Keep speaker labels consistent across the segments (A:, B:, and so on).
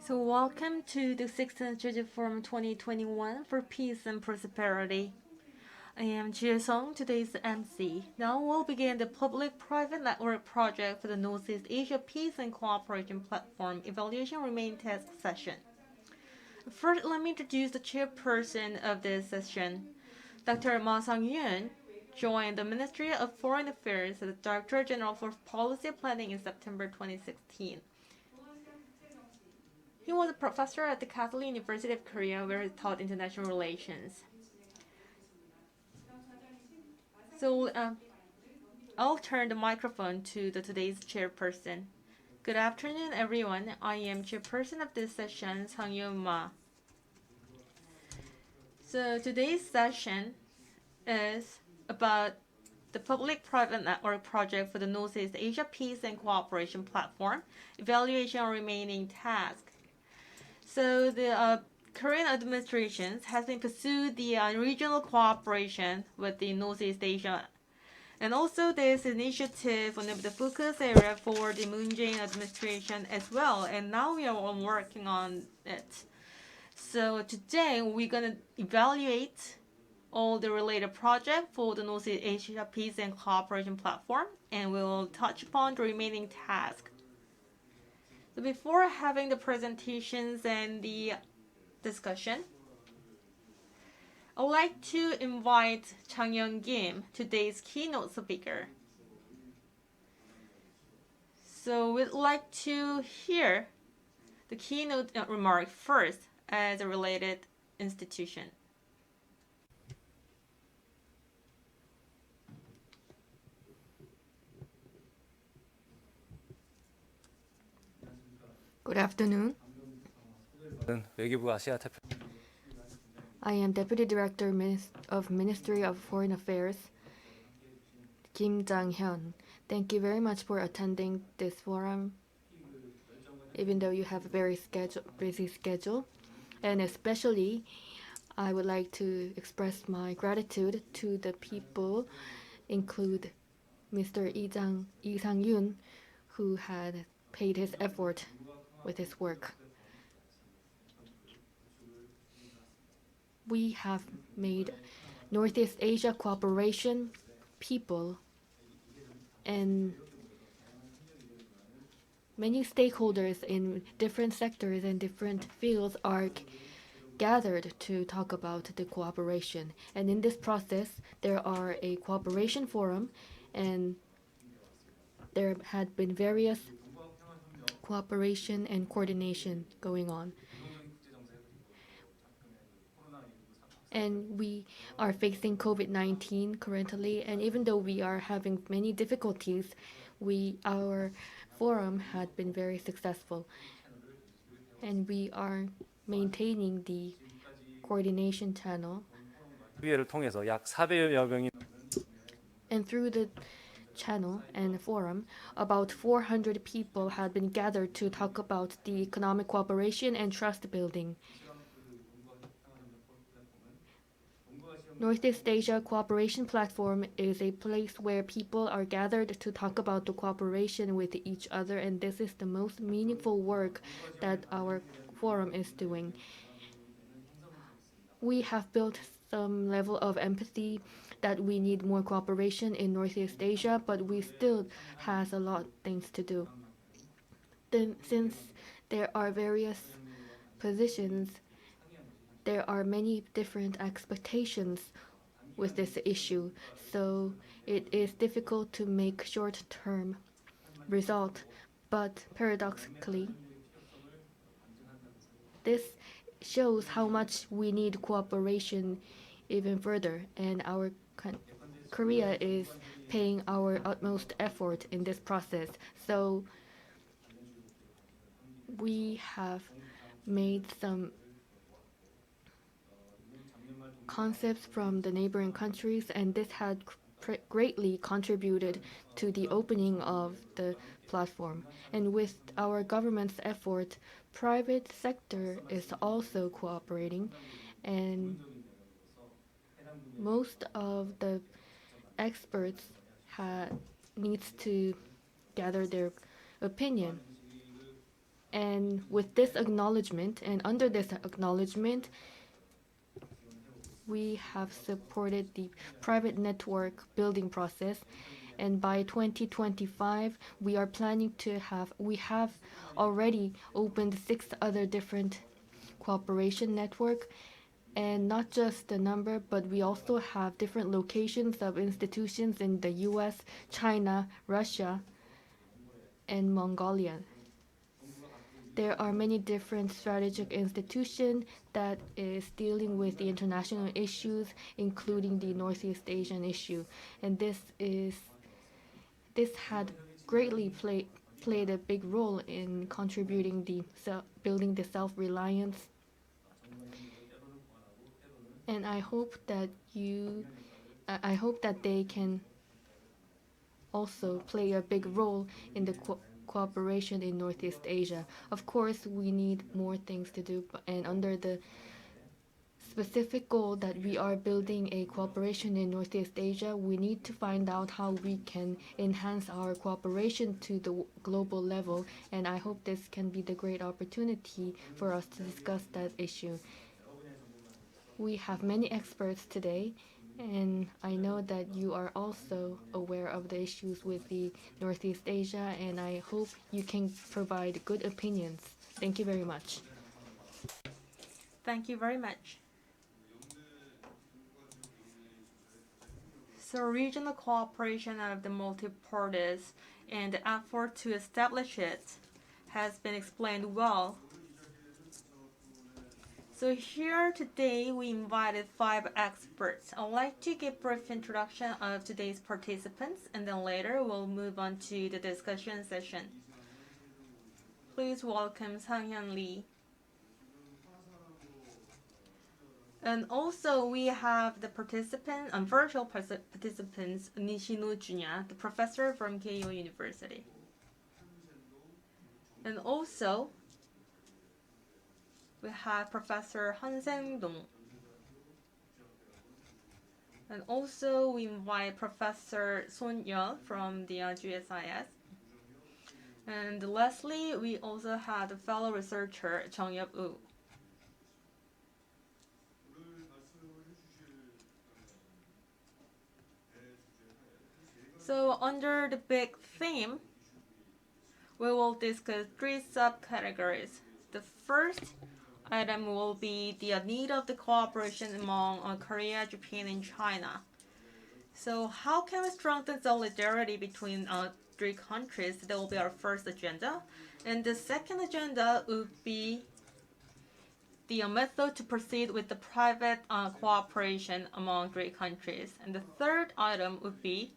A: So welcome to the 16th Jeju 2021 for Peace and Prosperity. I am Sejong, today's MC. Now we'll begin the Public-Private Network project for the Northeast Asia Peace and Cooperation Platform Evaluation Remain Task Session. First, let me introduce the chairperson of this session. Dr. Ma Sang-yoon joined the Ministry of Foreign Affairs as the Director General for Policy Planning in September 2016. He was a professor at the Catholic University of Korea where he taught international relations. So I'll turn the microphone to today's chairperson. Good afternoon, everyone. I am chairperson of this session, Sang-yoon Ma. So today's session is about the Public-Private Network project for the Northeast Asia Peace and Cooperation Platform, evaluation of remaining tasks. So the Korean administration has been pursued the regional cooperation with the Northeast Asia. And also this initiative one of the focus area for the Moon Jae-in administration as well. And now we are working on it. So today we're going to evaluate all the related projects for the Northeast Asia Peace and Cooperation Platform. And we will touch upon the remaining tasks. So before having the presentations and the discussion, I would like to invite Chang Yeon-kim, today's keynote speaker. So we'd like to hear the keynote remark first as a related institution.
B: Good afternoon.
C: 외교부 아시아 대표
B: I am Deputy Director of Ministry of Foreign Affairs, Kim Jang-hyun. Thank you very much for attending this forum, even though you have a very busy schedule. And especially, I would like to express my gratitude to the people, include Mr. Lee Sang-yoon, who had paid his effort with his work. We have made Northeast Asia cooperation people and many stakeholders in different sectors and different fields are gathered to talk about the cooperation. And in this process, there are a cooperation forum and there had been various cooperation and coordination going on. And we are facing COVID-19 currently, and even though we are having many difficulties, our forum had been very successful. And we are maintaining the coordination channel.
C: 회의를 통해서 약 400여 명이
B: And through the channel and forum, about 400 people had been gathered to talk about the economic cooperation and trust building. Northeast Asia Cooperation Platform is a place where people are gathered to talk about the cooperation with each other, and this is the most meaningful work that our forum is doing. We have built some level of empathy that we need more cooperation in Northeast Asia, but we still has a lot of things to do. Then, since there are various positions, there are many different expectations with this issue, so it is difficult to make short-term result. But paradoxically, this shows how much we need cooperation even further, and Korea is paying our utmost effort in this process. So we have made some concepts from the neighboring countries, and this had greatly contributed to the opening of the platform. And with our government's effort, private sector is also cooperating, and most of the experts needs to gather their opinion. And with this acknowledgement, and under this acknowledgement, we have supported the private network building process. And by 2025, we have already opened 6 other different cooperation network. And not just the number, but we also have different locations of institutions in the US, China, Russia, and Mongolia. There are many different strategic institutions that is dealing with the international issues, including the Northeast Asian issue. And this had greatly played a big role in contributing building the self-reliance. And I hope that they can also play a big role in the cooperation in Northeast Asia. Of course, we need more things to do, and under the specific goal that we are building a cooperation in Northeast Asia, we need to find out how we can enhance our cooperation to the global level, and I hope this can be the great opportunity for us to discuss that issue. We have many experts today, and I know that you are also aware of the issues with the Northeast Asia, and I hope you can provide good opinions. Thank you very much.
A: Thank you very much. So regional cooperation of the multi-parties and the effort to establish it has been explained well. So here today we invited 5 experts. I'd like to give a brief introduction of today's participants, and then later we'll move on to the discussion session. Please welcome Sang-hyun Lee. And also we have the virtual participants, Nishino Junya, the professor from Keio University. And also we have Professor Han Sang-dong. And also we invite Professor Son Yeol from the GSIS. And lastly, we also have the fellow researcher Jung Yup-woo. So under the big theme, we will discuss 3 subcategories. The first item will be the need of the cooperation among Korea, Japan, and China. So how can we strengthen solidarity between 3 countries? That will be our first agenda. And the second agenda would be the method to proceed with the private cooperation among 3 countries. And the third item would be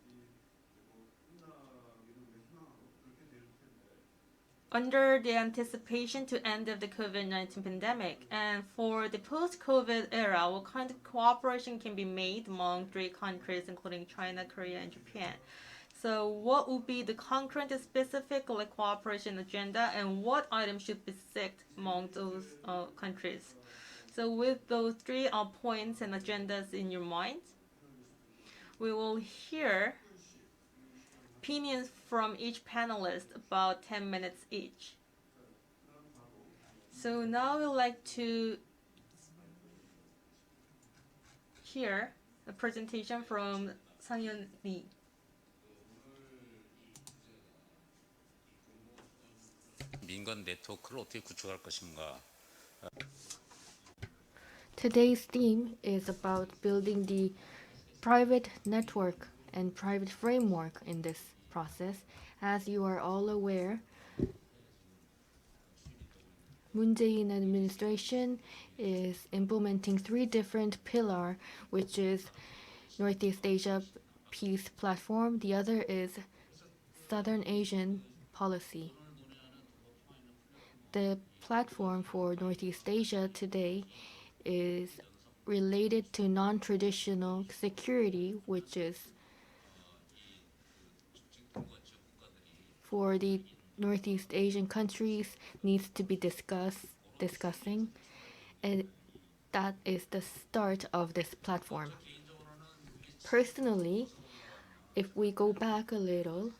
A: under the anticipation to end of the COVID-19 pandemic, and for the post-COVID era, what kind of cooperation can be made among 3 countries, including China, Korea, and Japan? So what would be the concrete and specific cooperation agenda, and what items should be sought among those countries? So with those 3 points and agendas in your mind, we will hear opinions from each panelist, about 10 minutes each. So now we'd like to hear a presentation from Sang-hyun Lee.
D: 민간 네트워크를 어떻게 구축할 것인가?
B: Today's theme is about building the private network and private framework in this process. As you are all aware, Moon Jae-in administration is implementing 3 different pillars, which is Northeast Asia Peace Platform, the other is Southern Asian Policy. The platform for Northeast Asia today is related to non-traditional security, which is for the Northeast Asian countries needs to be discussing, and that is the start of this platform. Personally, if we go back a little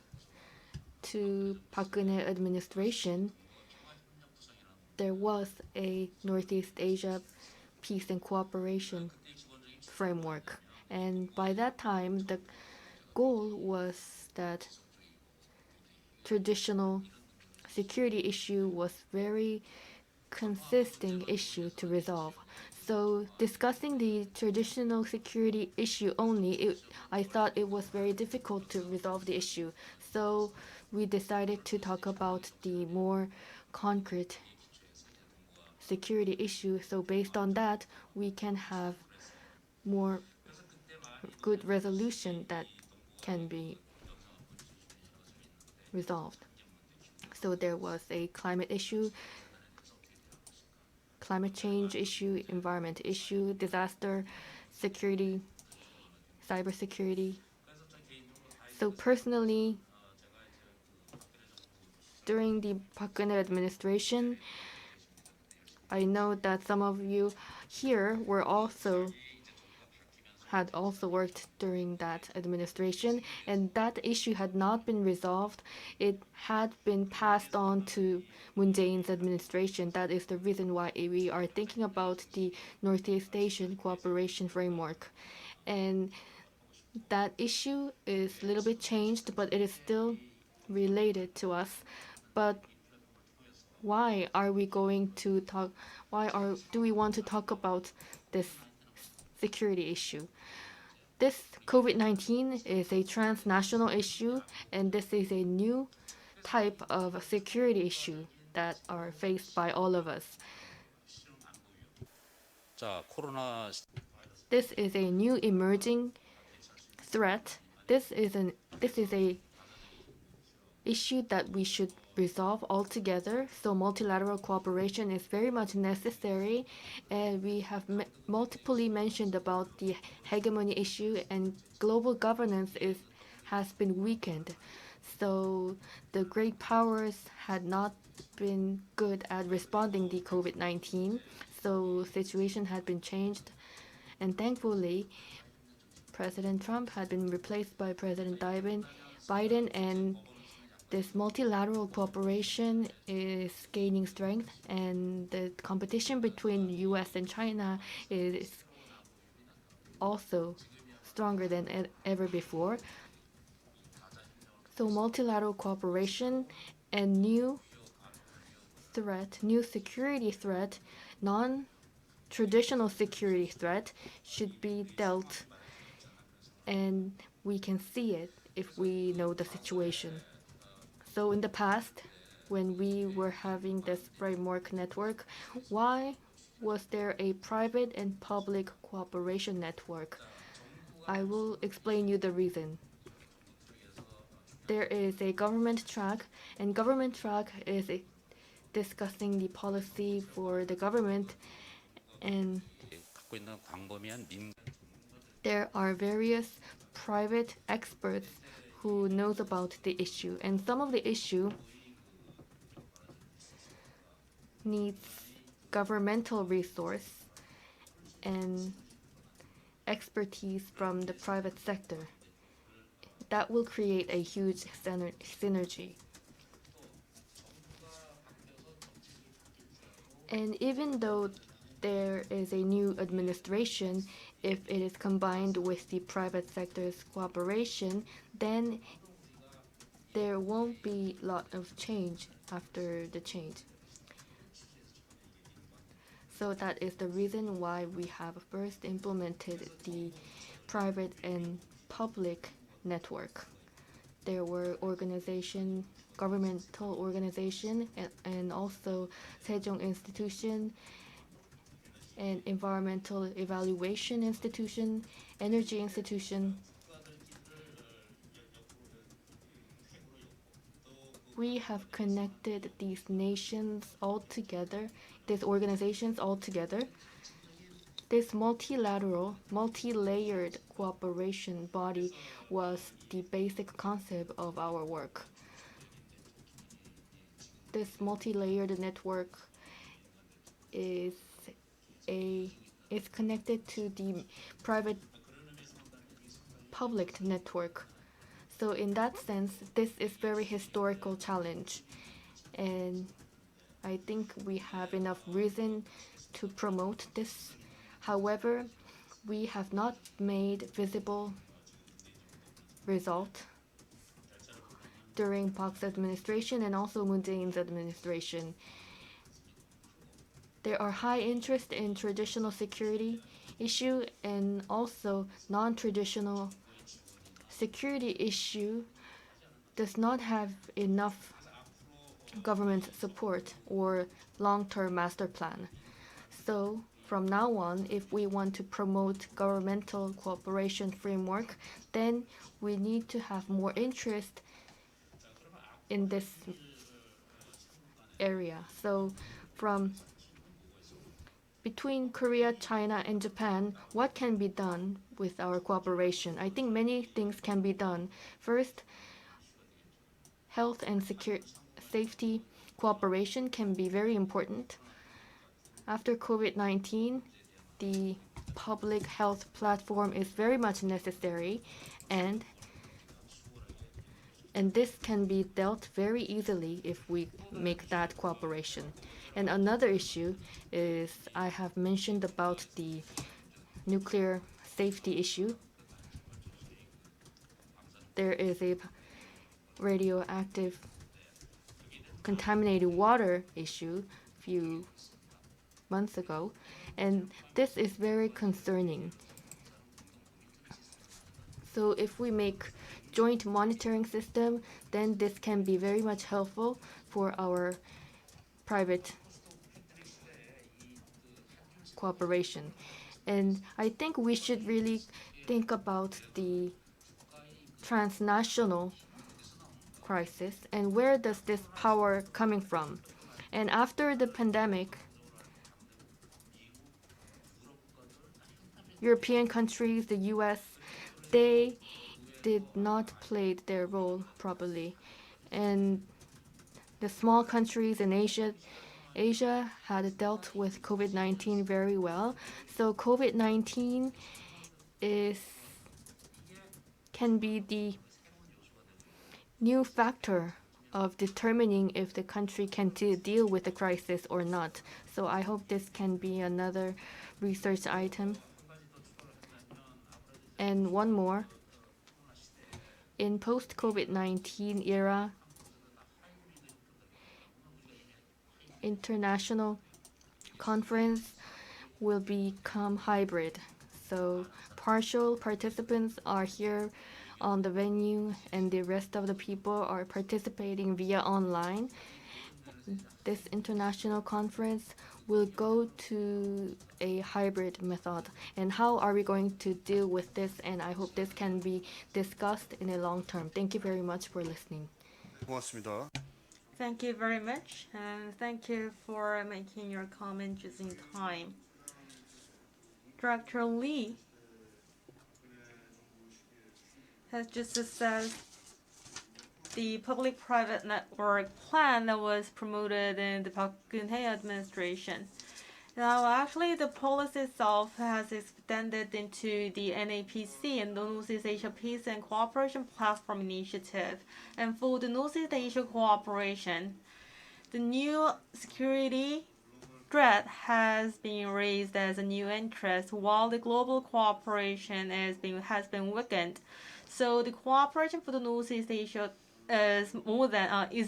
B: to Park Geun-hye administration, there was a Northeast Asia peace and cooperation framework. And by that time, the goal was that traditional security issue was very consisting issue to resolve. So discussing the traditional security issue only, I thought it was very difficult to resolve the issue. So we decided to talk about the more concrete security issue. So based on that, we can have more good resolution that can be resolved. So there was a climate issue, climate change issue, environment issue, disaster, security, cybersecurity. So personally, during the Park Geun-hye administration, I know that some of you here had also worked during that administration, and that issue had not been resolved. It had been passed on to Moon Jae-in's administration. That is the reason why we are thinking about the Northeast Asian Cooperation Framework. And that issue is a little bit changed, but it is still related to us. But why are we going to talk? Do we want to talk about this security issue? This COVID-19 is a transnational issue, and this is a new type of security issue that are faced by all of us.
D: 자, 코로나
B: This is a new emerging threat. This is a issue that we should resolve altogether. So multilateral cooperation is very much necessary, and we have multiply mentioned about the hegemony issue, and global governance has been weakened. So the great powers had not been good at responding to COVID-19. So situation had been changed, and thankfully, President Trump had been replaced by President Biden, and this multilateral cooperation is gaining strength, and the competition between the US and China is also stronger than ever before. So multilateral cooperation and new security threat, non-traditional security threat should be dealt, and we can see it if we know the situation. So in the past, when we were having this framework network, why was there a private and public cooperation network? I will explain you the reason. There is a government track, and government track is discussing the policy for the government, and
D: 갖고 있는 광범위한
B: there are various private experts who knows about the issue, and some of the issue needs governmental resource and expertise from the private sector. That will create a huge synergy. And even though there is a new administration, if it is combined with the private sector's cooperation, then there won't be a lot of change after the change. So that is the reason why we have first implemented the private and public network. There were governmental organization, and also Sejong institution, and environmental evaluation institution, energy institution. We have connected these nations all together, these organizations all together. This multilateral, multi-layered cooperation body was the basic concept of our work. This multi-layered network is connected to the private public network. So in that sense, this is very historical challenge, and I think we have enough reason to promote this. However, we have not made visible result during Park's administration and also Moon Jae-in's administration. There are high interest in traditional security issue and also non-traditional security issue does not have enough government support or long-term master plan. So from now on, if we want to promote governmental cooperation framework, then we need to have more interest in this area. So from between Korea, China, and Japan, what can be done with our cooperation? I think many things can be done. First, health and safety cooperation can be very important. After COVID-19, the public health platform is very much necessary, and this can be dealt very easily if we make that cooperation. And another issue is I have mentioned about the nuclear safety issue. There is a radioactive contaminated water issue a few months ago, and this is very concerning. So if we make joint monitoring system, then this can be very much helpful for our private cooperation. And I think we should really think about the transnational crisis and where does this power coming from. And after the pandemic, European countries, the US, they did not play their role properly. And the small countries in Asia had dealt with COVID-19 very well. So COVID-19 can be the new factor of determining if the country can deal with the crisis or not. So I hope this can be another research item. And one more. In post-COVID-19 era, international conference will become hybrid. So partial participants are here on the venue and the rest of the people are participating via online. This international conference will go to a hybrid method. And how are we going to deal with this? And I hope this can be discussed in a long term. Thank you very much for listening.
E: 고맙습니다.
A: Thank you very much, and thank you for making your comment just in time. Director Lee has just assessed the public-private network plan that was promoted in the Park Geun-hye administration. Now, actually, the policy itself has extended into the NAPC and the Northeast Asia Peace and Cooperation Platform Initiative. And for the Northeast Asia cooperation, the new security threat has been raised as a new interest, while the global cooperation has been weakened. So the cooperation for the Northeast Asia is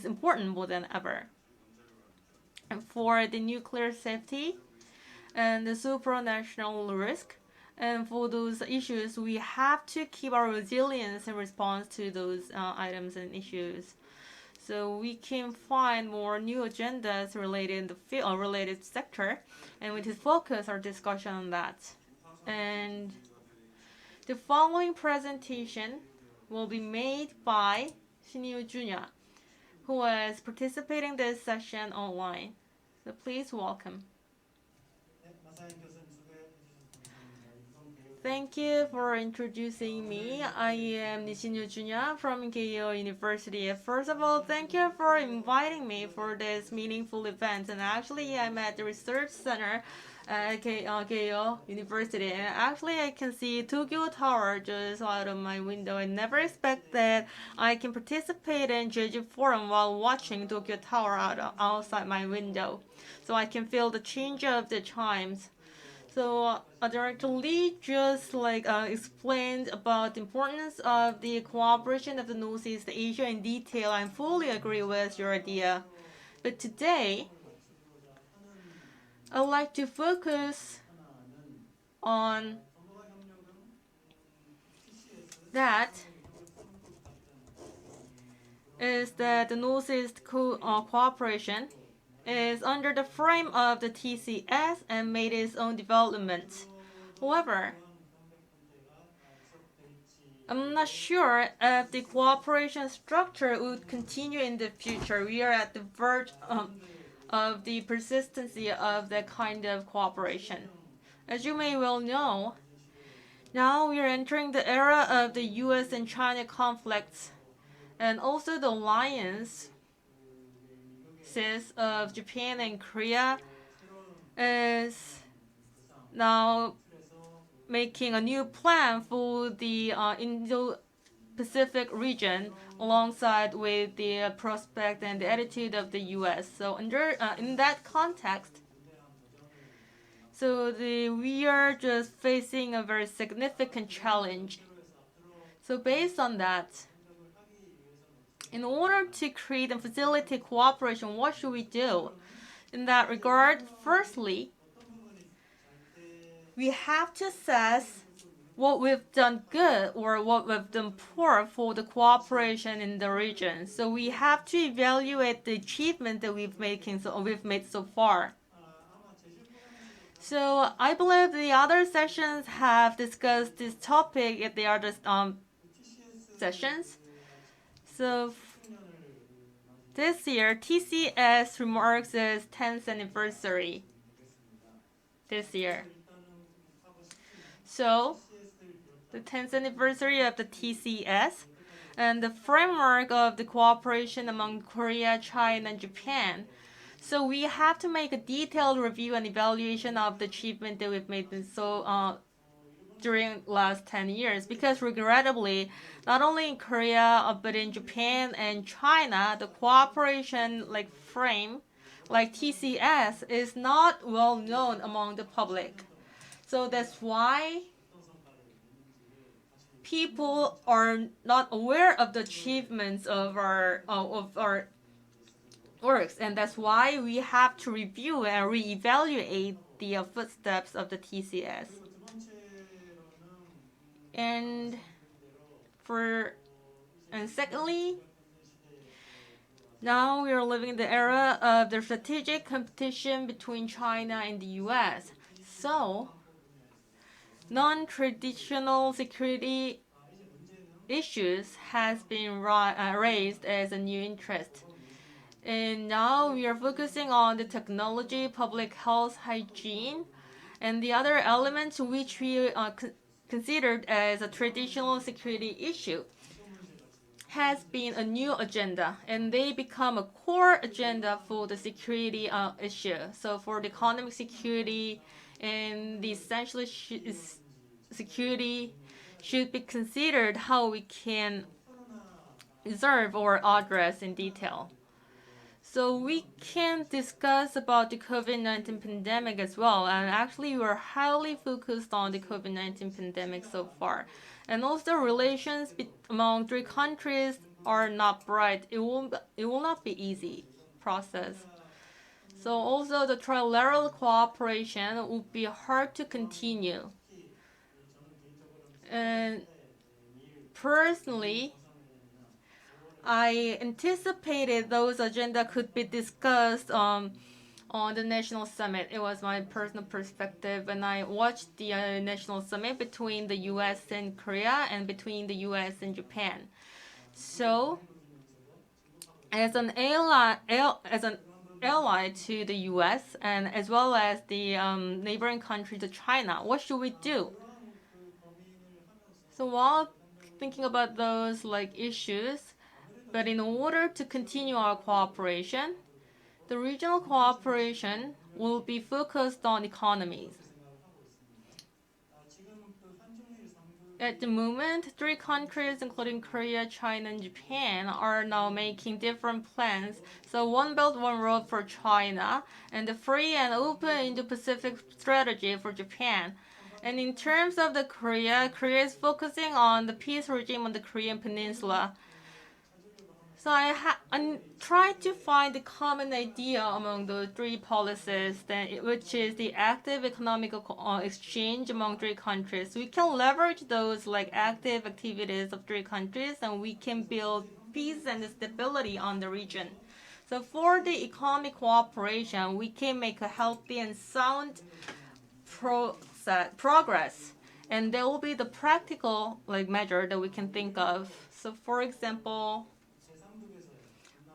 A: important more than ever. And for the nuclear safety and the supranational risk, and for those issues, we have to keep our resilience in response to those items and issues. So we can find more new agendas related in the field, related sector, and we just focus our discussion on that. And the following presentation will be made by Shinyu Junya, who is participating in this session online. So please welcome. Thank you for introducing me. I am Nishinyo Junya from Keio University. First of all, thank you for inviting me for this meaningful event. And actually, I'm at the research center at Keio University. And actually, I can see Tokyo Tower just out of my window. I never expected I can participate in Jeju-Forum while watching Tokyo Tower outside my window. So I can feel the change of the chimes. So Director Lee just explained about the importance of the cooperation of the Northeast Asia in detail. I fully agree with your idea. But today, I'd like to focus on that is that the Northeast cooperation is under the frame of the TCS and made its own development. However, I'm not sure if the cooperation structure would continue in the future. We are at the verge of the persistency of that kind of cooperation. As you may well know, now we are entering the era of the US and China conflicts and also the alliance of Japan and Korea is now making a new plan for the Indo-Pacific region alongside with the prospect and the attitude of the US. So in that context, we are just facing a very significant challenge. So based on that, in order to create and facilitate cooperation, what should we do? In that regard, firstly, we have to assess what we've done good or what we've done poor for the cooperation in the region. So we have to evaluate the achievement that we've made so far. So I believe the other sessions have discussed this topic at the other sessions. So this year, TCS remarks its 10th anniversary this year. So the 10th anniversary of the TCS and the framework of the cooperation among Korea, China, and Japan. So we have to make a detailed review and evaluation of the achievement that we've made during last 10 years, because regrettably, not only in Korea but in Japan and China, the cooperation frame like TCS is not well known among the public. So that's why people are not aware of the achievements of our works, and that's why we have to review and reevaluate the footsteps of the TCS. And secondly, now we are living in the era of the strategic competition between China and the US. So, non-traditional security issues has been raised as a new interest. And now we are focusing on the technology, public health, hygiene, and the other elements which we considered as a traditional security issue has been a new agenda, and they become a core agenda for the security issue. So for the economic security and the essential security should be considered how we can reserve or address in detail. So we can discuss about the COVID-19 pandemic as well. And actually, we are highly focused on the COVID-19 pandemic so far. And also, relations among three countries are not bright. It will not be easy process. So also, the trilateral cooperation will be hard to continue. And personally, I anticipated those agenda could be discussed on the national summit. It was my personal perspective, and I watched the national summit between the U.S. and Korea and between the U.S. and Japan. So, as an ally to the U.S. and as well as the neighboring country to China, what should we do? So while thinking about those issues, but in order to continue our cooperation, the regional cooperation will be focused on economies. At the moment, 3 countries, including Korea, China, and Japan, are now making different plans. So One Belt, One Road for China, and the free and open Indo-Pacific strategy for Japan. And in terms of the Korea is focusing on the peace regime on the Korean Peninsula. So I tried to find the common idea among the 3 policies, which is the active economic exchange among 3 countries. We can leverage those active activities of 3 countries, and we can build peace and stability on the region. So for the economic cooperation, we can make a healthy and sound progress, and there will be the practical measure that we can think of. So for example,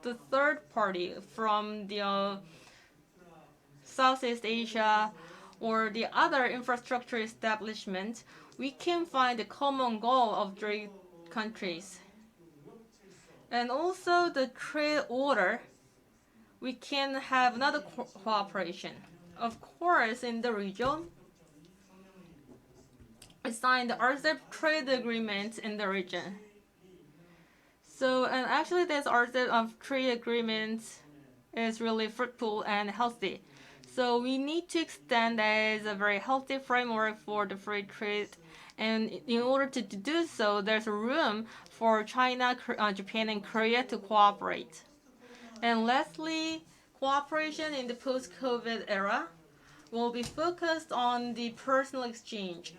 A: the third party from the Southeast Asia or the other infrastructure establishment, we can find a common goal of 3 countries. And also the trade order, we can have another cooperation. Of course, in the region, we signed the RCEP trade agreement in the region. So, and actually this RCEP trade agreement is really fruitful and healthy. So we need to extend as a very healthy framework for the free trade. And in order to do so, there's room for China, Japan, and Korea to cooperate. And lastly, cooperation in the post-COVID era will be focused on the personal exchange.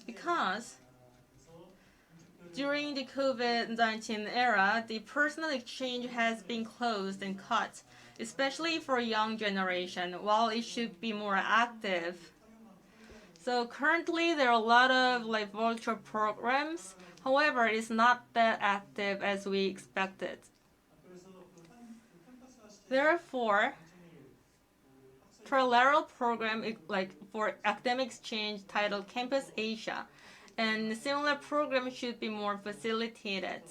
A: Because during the COVID-19 era, the personal exchange has been closed and cut, especially for young generation, while it should be more active. So currently there are a lot of virtual programs. However, it's not that active as we expected. Therefore, trilateral program for academic exchange titled Campus Asia, and similar programs should be more facilitated.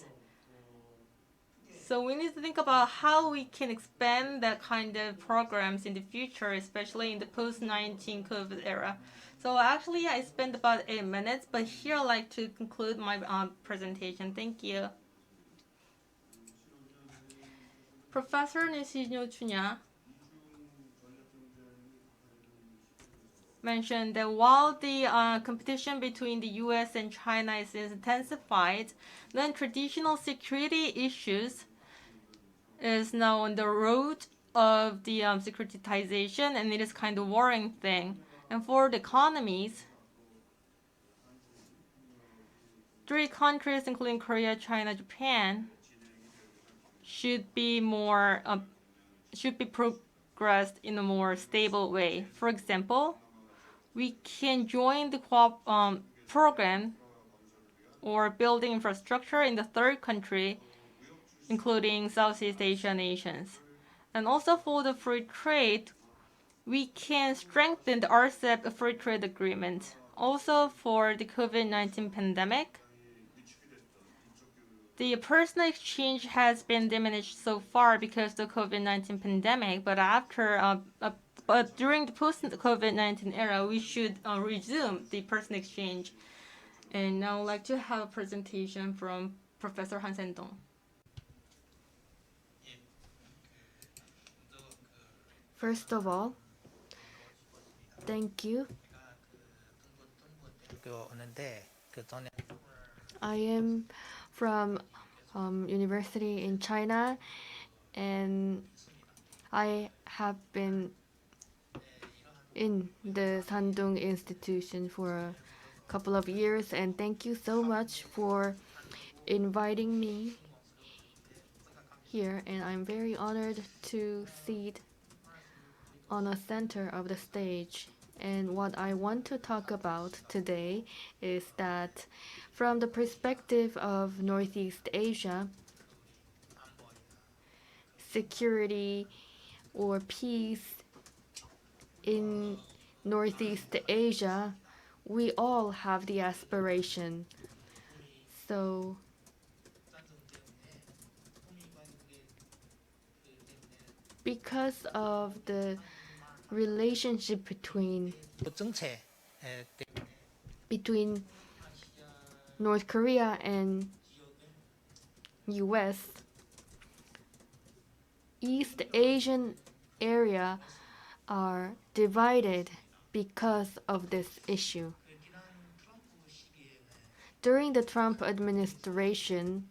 A: So we need to think about how we can expand that kind of programs in the future, especially in the post-19 COVID era. So actually, I spent about 8 minutes, but here I'd like to conclude my presentation. Thank you. Professor Sejong mentioned that while the competition between the US and China is intensified, then traditional security issues is now on the road of the securitization, and it is kind of worrying thing. And for the economies, 3 countries, including Korea, China, Japan, should be progressed in a more stable way. For example, we can join the program or building infrastructure in the 3rd country, including Southeast Asian nations. And also for the free trade, we can strengthen the RCEP free trade agreement. Also for the COVID-19 pandemic, the personal exchange has been diminished so far because of the COVID-19 pandemic, but during the post-COVID-19 era, we should resume the personal exchange. And now I'd like to have a presentation from Professor Han Sen-dong.
B: First of all, thank you. I am from university in China, and I have been in the Sandong institution for a couple of years, and thank you so much for inviting me here, and I'm very honored to sit on the center of the stage. And what I want to talk about today is that from the perspective of Northeast Asia, security or peace in Northeast Asia, we all have the aspiration So because of the relationship between North Korea and US, East Asian area are divided because of this issue. During the Trump administration,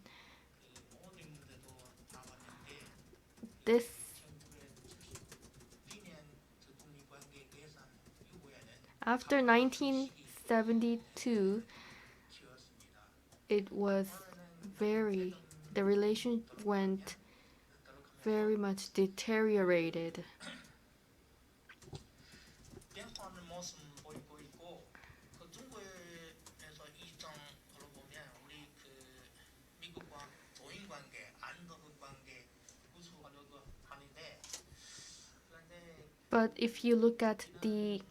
B: this after 1972, the relation went very much deteriorated. But if you look at the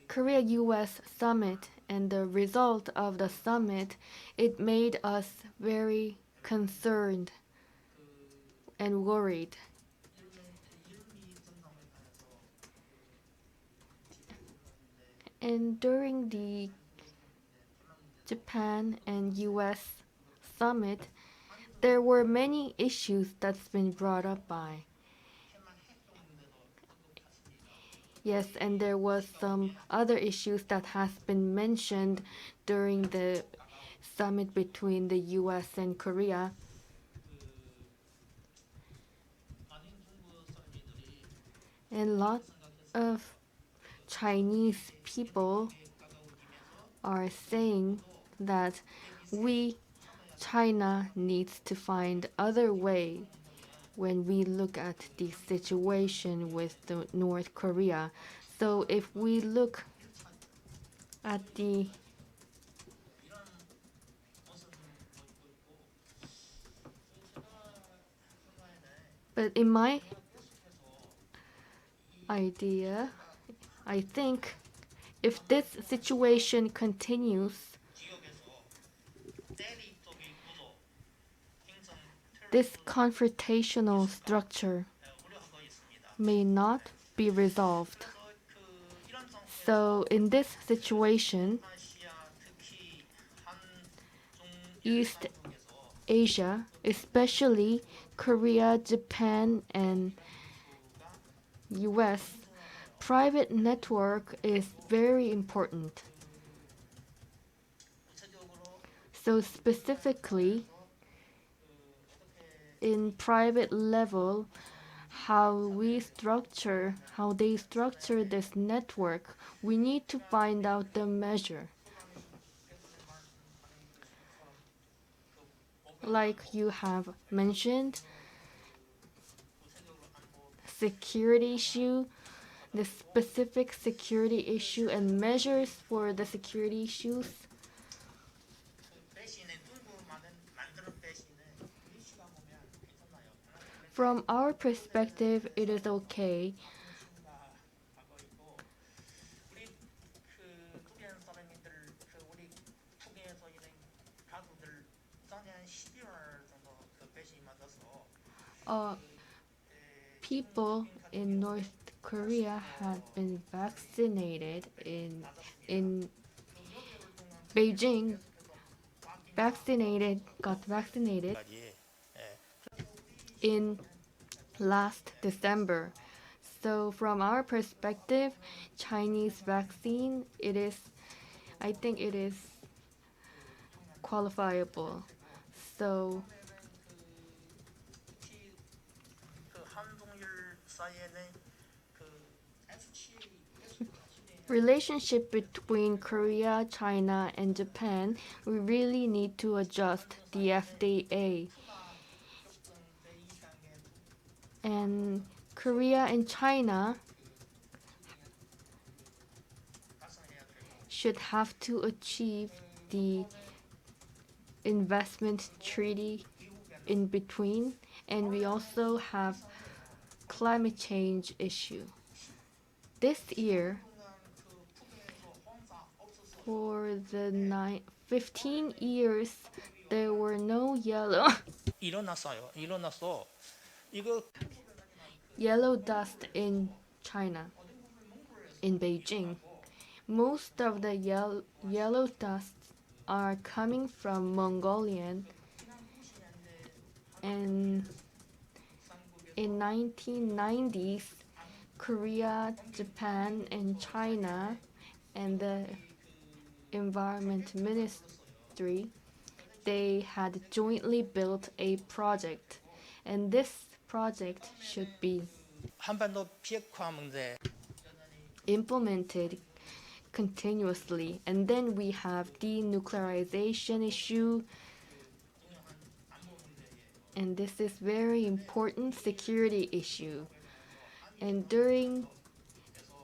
B: Korea-US summit and the result of the summit, it made us very concerned and worried. And during the Japan and US summit, there were many issues that's been brought up by. Yes, and there was some other issues that has been mentioned during the summit between the US and Korea. And a lot of Chinese people are saying that China needs to find other way when we look at the situation with the North Korea. So if we look at the but in my idea, I think if this situation continues, this confrontational structure may not be resolved. So in this situation, East Asia, especially Korea, Japan, and US, private network is very important. So specifically, in private level, how they structure this network, we need to find out the measure. Like you have mentioned, security issue, the specific security issue and measures for the security issues. From our perspective, it is okay. People in North Korea had been vaccinated in Beijing. Got vaccinated in last December. So from our perspective, Chinese vaccine, I think it is qualifiable. So relationship between Korea, China, and Japan, we really need to adjust the FDA. And Korea and China should have to achieve the investment treaty in between, and we also have climate change issue. This year, for the 15 years, there were no yellow yellow dust in China, in Beijing. Most of the yellow dust are coming from Mongolian, and in 1990s, Korea, Japan, and China, and the Environment Ministry, they had jointly built a project, and this project should be
E: 한반도 비핵화 문제
B: implemented continuously. And then we have denuclearization issue, and this is very important security issue. And during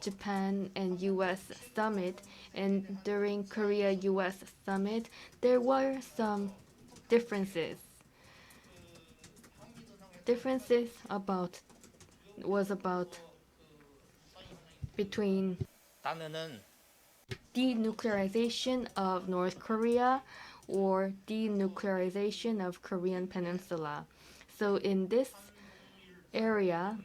B: Japan and US summit and during Korea US summit, there were some differences. Differences was about between
E: 단어는
B: denuclearization of North Korea or denuclearization of Korean Peninsula. So in this area,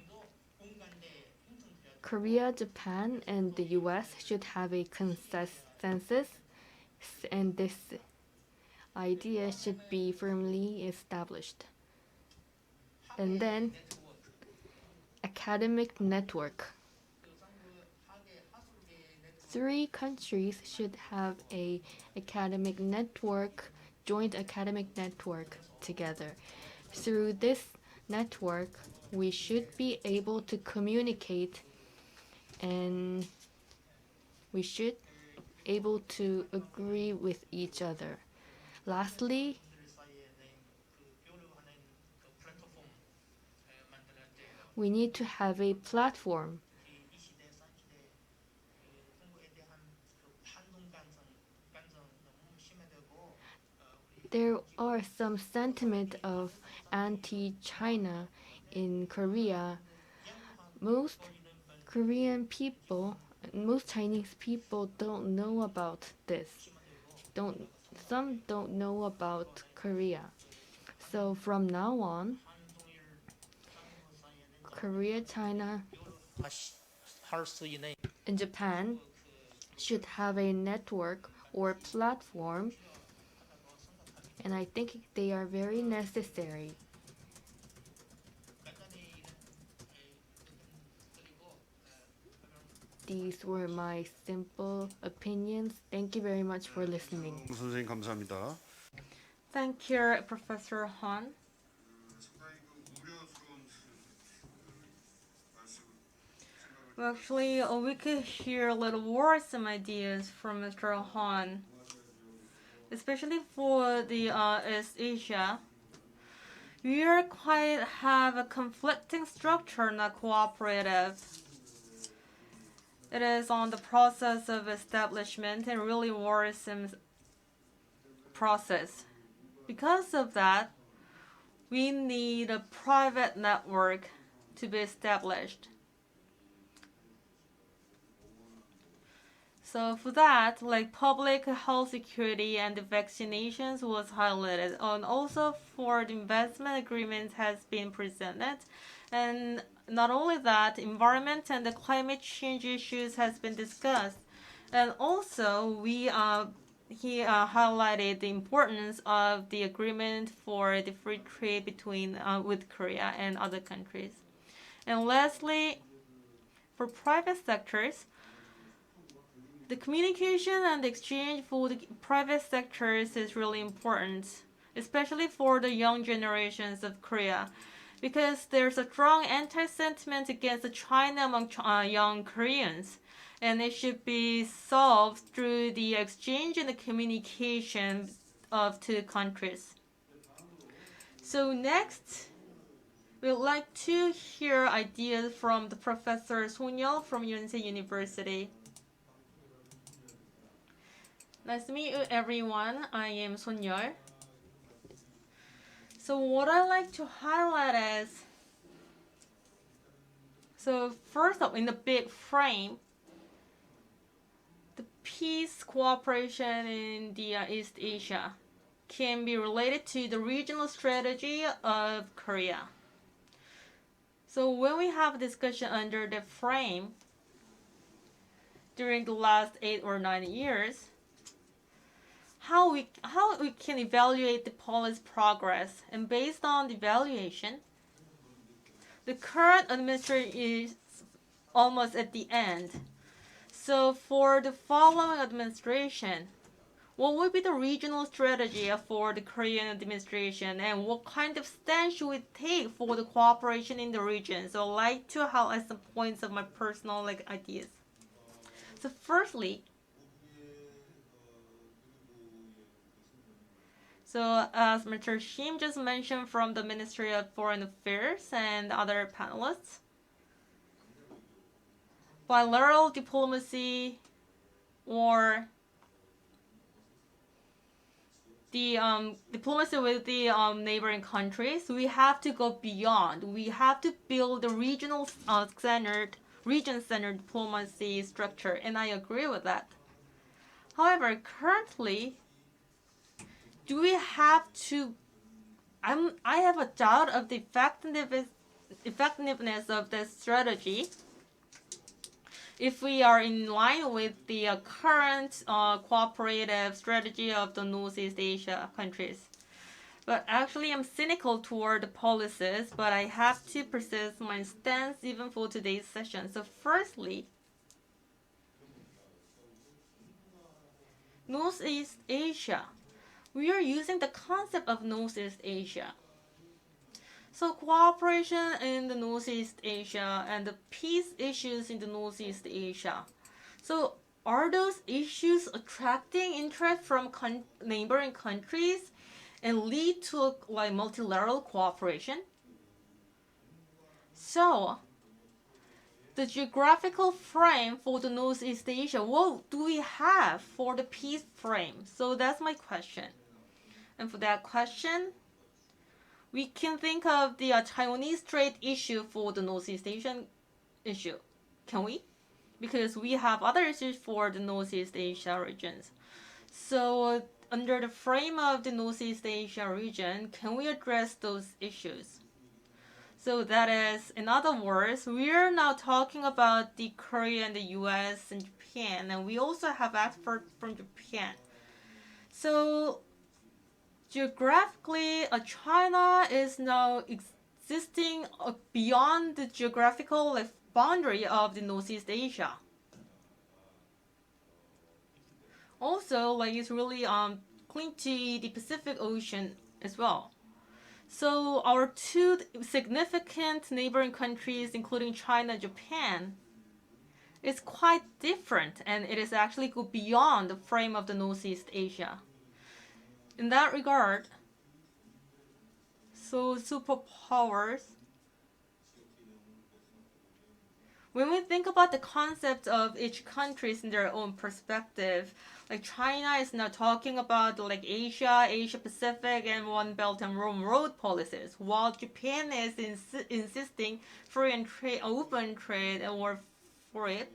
B: Korea, Japan, and the US should have a consensus, and this idea should be firmly established. And then academic network. 3 countries should have a academic network, joint academic network together. Through this network, we should be able to communicate, and we should able to agree with each other. Lastly, we need to have a platform. There are some sentiment of anti-China in Korea. Most Korean people, most Chinese people don't know about this. Some don't know about Korea. So from now on, Korea, China,
E: 할 수 있는
B: and Japan should have a network or platform, and I think they are very necessary. These were my simple opinions. Thank you very much for listening.
F: 선생님 감사합니다.
A: Thank you, Professor Han. Well, actually, we could hear a little worrisome ideas from Mr. Han, especially for the East Asia. We are quite have a conflicting structure, not cooperative. It is on the process of establishment and really worrisome process. Because of that, we need a private network to be established. So for that, like public health security and the vaccinations was highlighted, and also for the investment agreement has been presented, and not only that, environment and the climate change issues has been discussed, and also he highlighted the importance of the agreement for the free trade between with Korea and other countries, and lastly, for private sectors. The communication and exchange for the private sectors is really important, especially for the young generations of Korea, because there's a strong anti-sentiment against China among young Koreans, and it should be solved through the exchange and the communication of two countries. So next, we'd like to hear ideas from the Professor Sonyeol from Yonsei University. Nice to meet you, everyone. I am Sonyeol. So what I like to highlight is So first up, in the big frame, the peace cooperation in the East Asia can be related to the regional strategy of Korea. So when we have a discussion under the frame during the last 8 or 9 years, how we can evaluate the policy progress, and based on the evaluation, the current administration is almost at the end. So for the following administration, what would be the regional strategy for the Korean administration, and what kind of stance should we take for the cooperation in the region? So I'd like to highlight some points of my personal ideas. So firstly, as Mr. Shim just mentioned from the Ministry of Foreign Affairs and other panelists, bilateral diplomacy or the diplomacy with the neighboring countries, we have to go beyond. We have to build a region-centered diplomacy structure, and I agree with that. However, currently, do we have to? I have a doubt of the effectiveness of this strategy if we are in line with the current cooperative strategy of the Northeast Asia countries. But actually, I'm cynical toward the policies, but I have to persist my stance even for today's session. So firstly, Northeast Asia. We are using the concept of Northeast Asia. So cooperation in the Northeast Asia and the peace issues in the Northeast Asia. So are those issues attracting interest from neighboring countries and lead to multilateral cooperation? So the geographical frame for the Northeast Asia, what do we have for the peace frame? So that's my question. And for that question, we can think of the Taiwanese Strait issue for the Northeast Asian issue. Can we? Because we have other issues for the Northeast Asia regions. So under the frame of the Northeast Asia region, can we address those issues? So that is, in other words, we are now talking about the Korea and the US and Japan, and we also have experts from Japan. So geographically, China is now existing beyond the geographical boundary of the Northeast Asia. Also, it's really linked to the Pacific Ocean as well. So our two significant neighboring countries, including China and Japan, is quite different, and it is actually go beyond the frame of the Northeast Asia. In that regard, so superpowers, when we think about the concept of each countries in their own perspective, China is now talking about Asia, Asia Pacific, and One Belt and Road policies, while Japan is insisting free and open trade or for it,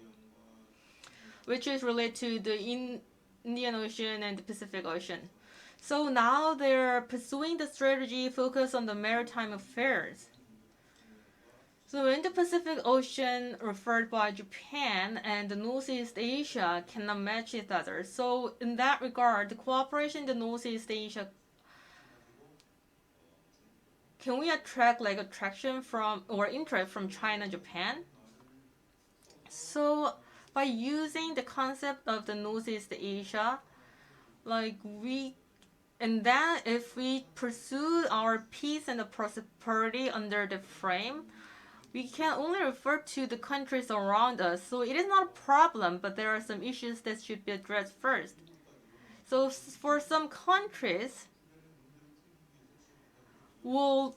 A: which is related to the Indian Ocean and the Pacific Ocean. So now they're pursuing the strategy focused on the maritime affairs. So in the Pacific Ocean referred by Japan and the Northeast Asia cannot match each other. So in that regard, the cooperation in the Northeast Asia, can we attract attraction from or interest from China and Japan? So by using the concept of the Northeast Asia, and then if we pursue our peace and the prosperity under the frame, we can only refer to the countries around us. So it is not a problem, but there are some issues that should be addressed first. So for some countries, will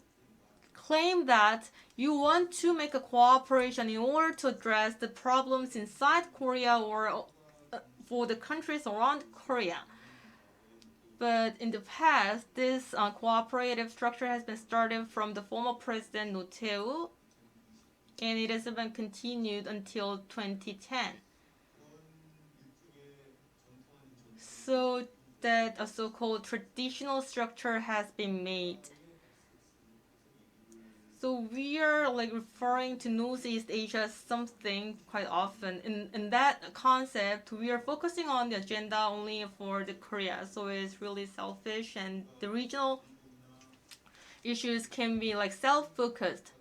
A: claim that you want to make a cooperation in order to address the problems inside Korea or for the countries around Korea. But in the past, this cooperative structure has been started from the former President Roh Tae-woo. and it has been continued until 2010. So that a so-called traditional structure has been made. So we are like referring to Northeast Asia as something quite often. In that concept, we are focusing on the agenda only for the Korea. So it's really selfish, and the regional issues can be like self-focused,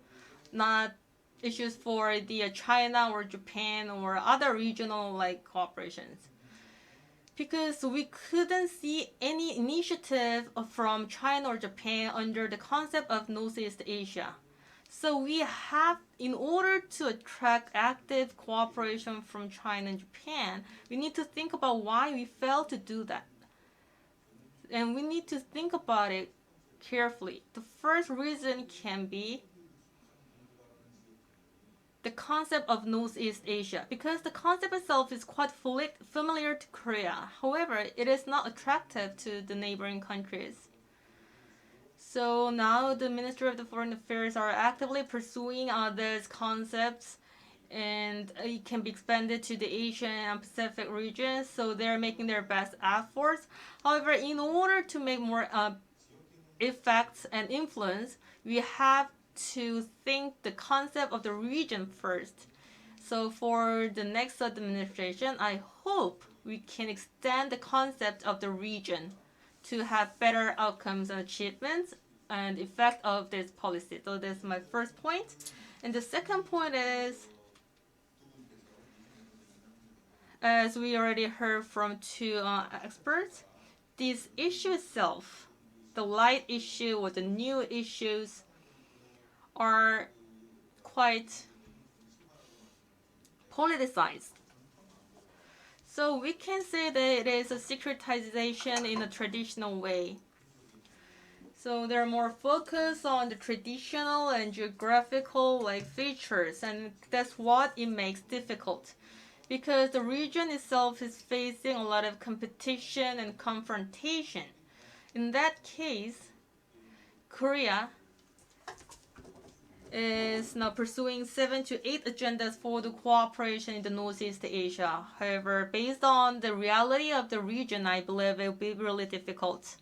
A: not issues for the China or Japan or other regional like cooperations. Because we couldn't see any initiative from China or Japan under the concept of Northeast Asia. So we have, in order to attract active cooperation from China and Japan, we need to think about why we failed to do that. And we need to think about it carefully. The first reason can be the concept of Northeast Asia, because the concept itself is quite familiar to Korea. However, it is not attractive to the neighboring countries. So now the Ministry of the Foreign Affairs are actively pursuing these concepts, and it can be expanded to the Asian and Pacific regions. So they're making their best efforts. However, in order to make more effects and influence, we have to think the concept of the region first. So for the next administration, I hope we can extend the concept of the region to have better outcomes and achievements and effect of this policy. So that's my first point. And the second point is, as we already heard from two experts, this issue itself, the light issue or the new issues, are quite politicized. So we can say that it is a secretization in a traditional way. So they're more focused on the traditional and geographical like features, and that's what it makes difficult. Because the region itself is facing a lot of competition and confrontation. In that case, Korea is now pursuing 7 to 8 agendas for the cooperation in the Northeast Asia. However, based on the reality of the region, I believe it will be really difficult.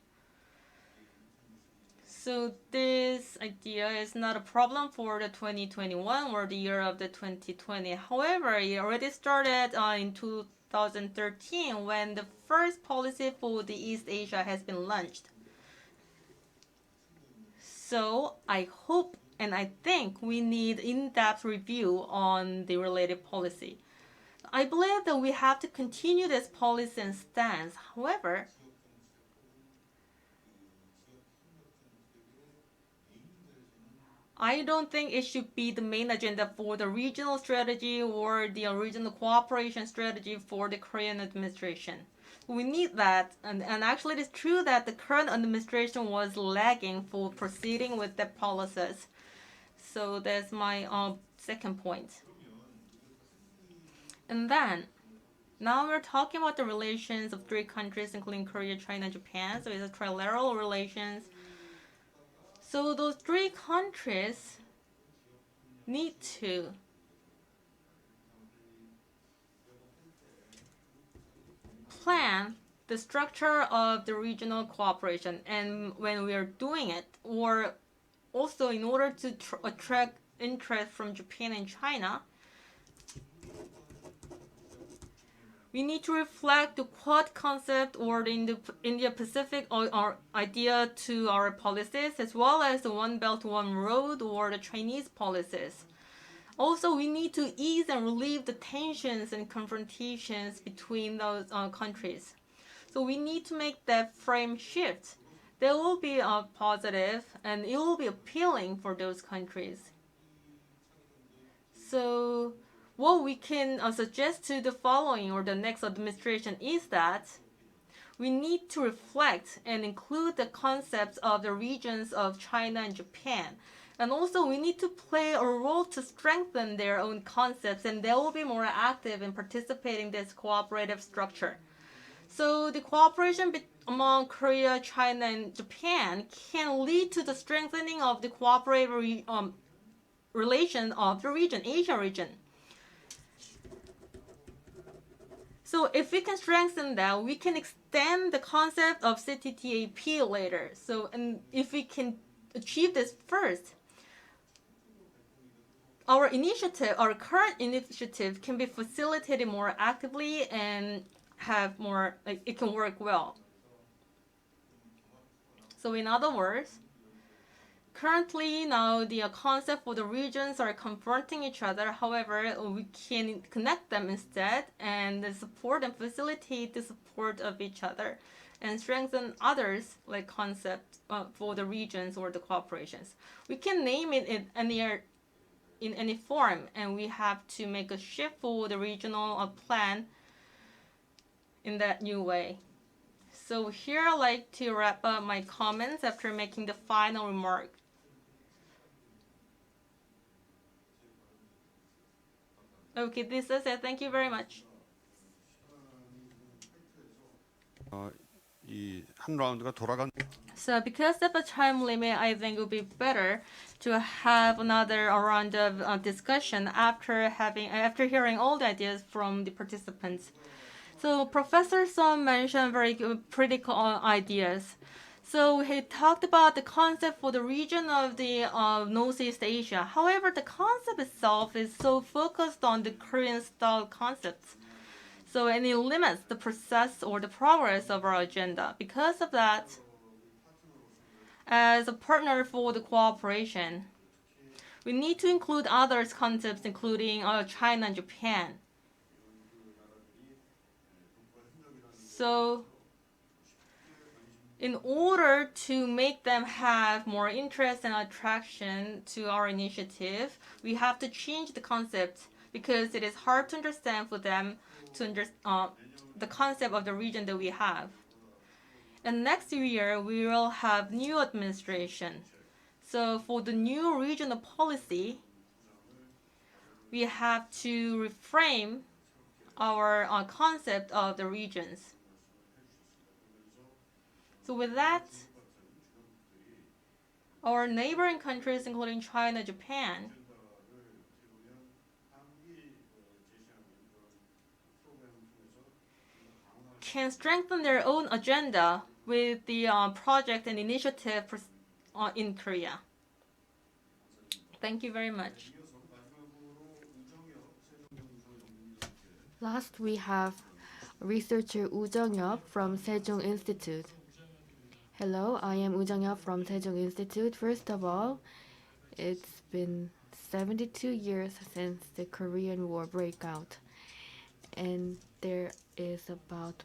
A: So this idea is not a problem for the 2021 or the year of the 2020. However, it already started in 2013 when the first policy for the East Asia has been launched. So I hope and I think we need in-depth review on the related policy. I believe that we have to continue this policy and stance. However, I don't think it should be the main agenda for the regional strategy or the regional cooperation strategy for the Korean administration. We need that, and actually it is true that the current administration was lagging for proceeding with the policies. So that's my second point. And then, now we're talking about the relations of three countries, including Korea, China, and Japan. So it's a trilateral relations. So those three countries need to plan the structure of the regional cooperation. And when we are doing it, or also in order to attract interest from Japan and China, we need to reflect the Quad concept or the Indo-Pacific idea to our policies, as well as the One Belt, One Road or the Chinese policies. Also, we need to ease and relieve the tensions and confrontations between those countries. So we need to make that frame shift. That will be positive and it will be appealing for those countries. So what we can suggest to the following or the next administration is that we need to reflect and include the concepts of the regions of China and Japan. And also we need to play a role to strengthen their own concepts, and they will be more active in participating in this cooperative structure. So the cooperation among Korea, China, and Japan can lead to the strengthening of the cooperative relation of the region, Asia region. So if we can strengthen that, we can extend the concept of CTTAP later. So, and if we can achieve this first, our current initiative can be facilitated more actively and have more, like, it can work well. So in other words, currently now the concept for the regions are confronting each other. However, we can connect them instead and support and facilitate the support of each other and strengthen others like concept for the regions or the cooperations. We can name it in any form, and we have to make a shift for the regional plan in that new way. So here I'd like to wrap up my comments after making the final remark. Okay, this is it. Thank you very much.
F: 이 한 라운드가 돌아간
A: So because of a time limit, I think it would be better to have another round of discussion after hearing all the ideas from the participants. So Professor Son mentioned very critical ideas. So he talked about the concept for the region of the Northeast Asia. However, the concept itself is so focused on the Korean-style concepts. So, and it limits the process or the progress of our agenda. Because of that, as a partner for the cooperation, we need to include other concepts, including China and Japan. So, in order to make them have more interest and attraction to our initiative, we have to change the concept because it is hard to understand for them to understand the concept of the region that we have. And next year, we will have new administration. So for the new regional policy, we have to reframe our concept of the regions. So with that, our neighboring countries, including China, Japan, can strengthen their own agenda with the project and initiative in Korea. Thank you very much.
B: Last, we have researcher Woo Jung-yeop from Sejong Institute. Hello, I am Woo Jung-yeop from Sejong Institute. First of all, it's been 72 years since the Korean War breakout, and there is about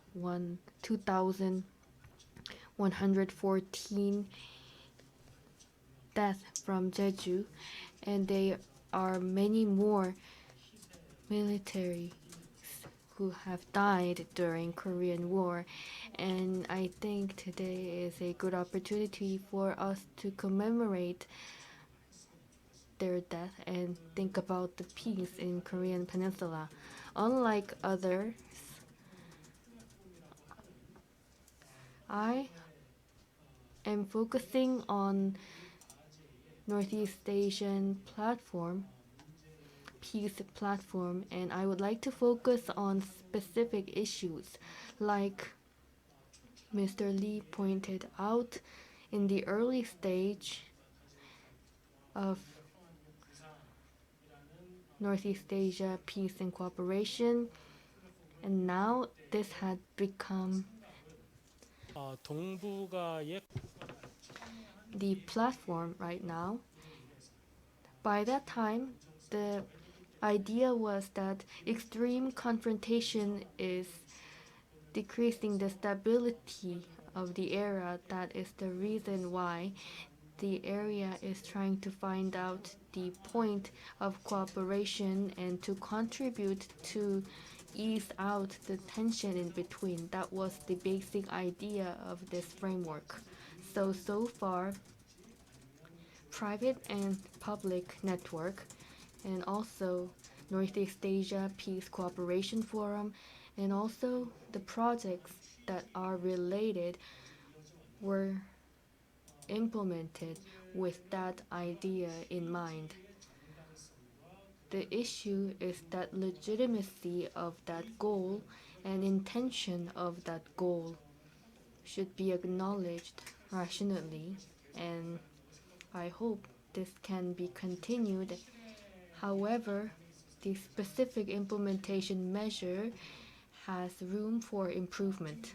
B: 2,114 deaths from Jeju, and there are many more military who have died during Korean War, and I think today is a good opportunity for us to commemorate their death and think about the peace in Korean Peninsula. Unlike others, I am focusing on Northeast Asian platform, peace platform, and I would like to focus on specific issues like Mr. Lee pointed out in the early stage of Northeast Asia peace and cooperation, and now this had become the platform right now. By that time, the idea was that extreme confrontation is decreasing the stability of the area. That is the reason why the area is trying to find out the point of cooperation and to contribute to ease out the tension in between. That was the basic idea of this framework. So far, private and public network, and also Northeast Asia Peace Cooperation Forum, and also the projects that are related were implemented with that idea in mind. the issue is that legitimacy of that goal and intention of that goal should be acknowledged rationally, and I hope this can be continued. However, the specific implementation measure has room for improvement.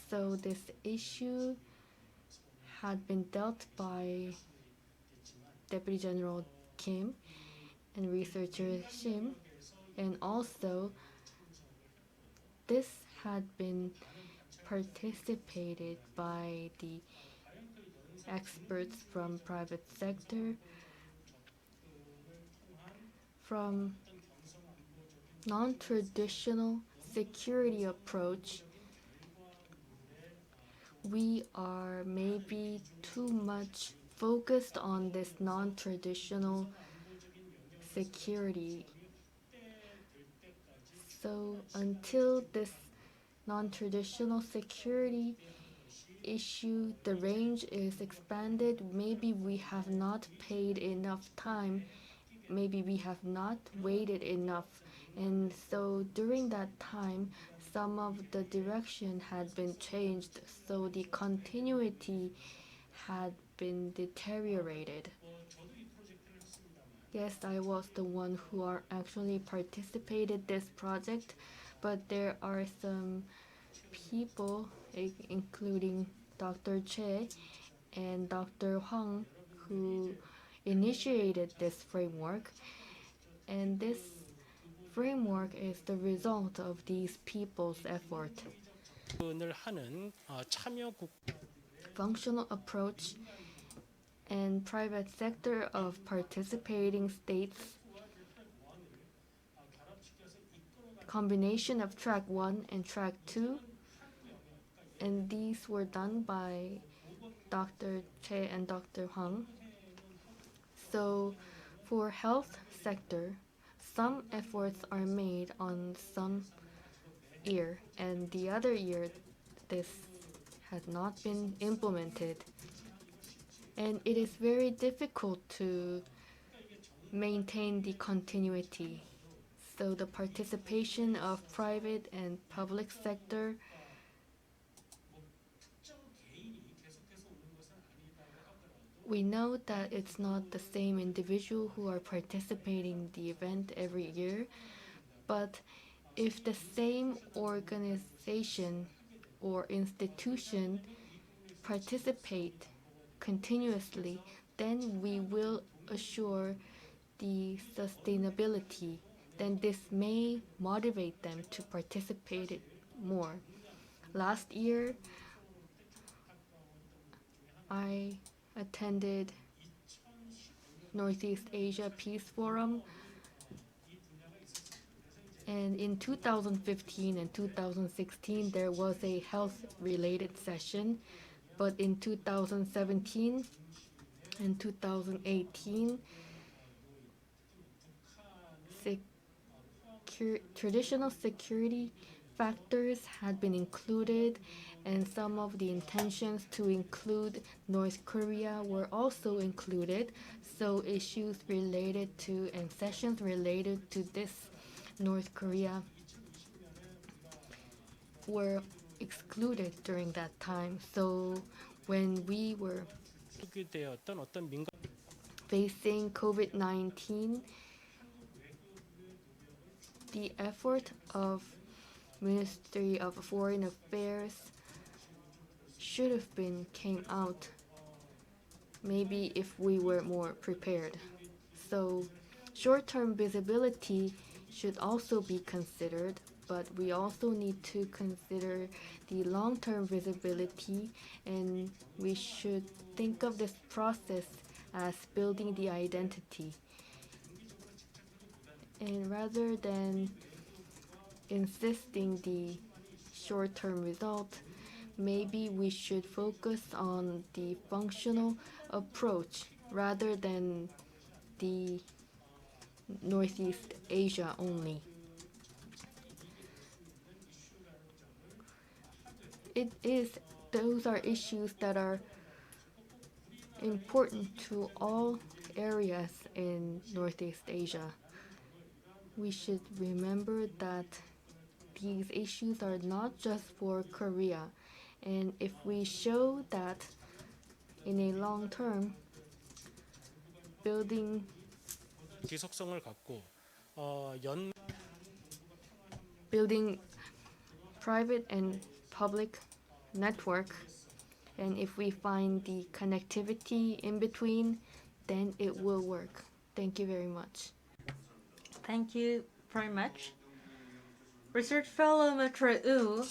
B: So this issue had been dealt by Deputy General Kim and researcher Shim, and also this had been participated by the experts from private sector, from non-traditional security approach. We are maybe too much focused on this non-traditional security. So until this non-traditional security issue, the range is expanded, maybe we have not paid enough time, maybe we have not waited enough. And so during that time, some of the direction had been changed, so the continuity had been deteriorated. Yes, I was the one who are actually participated this project, but there are some people, including Dr. Che and Dr. Hwang, who initiated this framework, and this framework is the result of these people's effort.
G: 을 하는 참여국
B: Functional approach and private sector of participating states, combination of track 1 and track 2, and these were done by Dr. Che and Dr. Hwang. So for health sector, some efforts are made on some year, and the other year this had not been implemented. And it is very difficult to maintain the continuity. So the participation of private and public sector we know that it's not the same individual who are participating the event every year, but if the same organization or institution participate continuously, then we will assure the sustainability. Then this may motivate them to participate more. Last year, I attended Northeast Asia Peace Forum, and in 2015 and 2016 there was a health-related session, but in 2017 and 2018 traditional security factors had been included, and some of the intentions to include North Korea were also included. So issues related to and sessions related to this North Korea were excluded during that time. So when we were
G: 되었던 어떤 민간
B: facing COVID-19, the effort of Ministry of Foreign Affairs should have been came out maybe if we were more prepared. So short-term visibility should also be considered, but we also need to consider the long-term visibility, and we should think of this process as building the identity. And rather than insisting the short-term result, maybe we should focus on the functional approach rather than the Northeast Asia only. Those are issues that are important to all areas in Northeast Asia. We should remember that these issues are not just for Korea, and if we show that in a long term, building
G: 지속성을 갖고
B: building private and public network, and if we find the connectivity in between, then it will work. Thank you very much.
A: Thank you very much. Research fellow Mr. Wu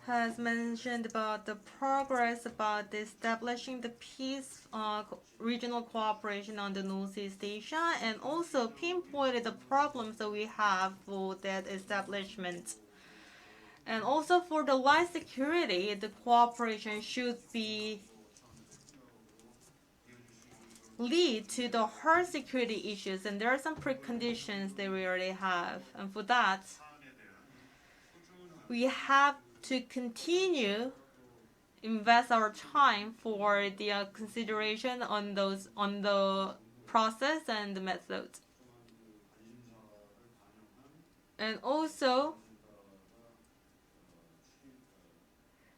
A: has mentioned about the progress about establishing the peace regional cooperation on the Northeast Asia, and also pinpointed the problems that we have for that establishment. And also for the light security, the cooperation should be lead to the hard security issues, and there are some preconditions that we already have. And for that, we have to continue invest our time for the consideration on the process and the methods. And also,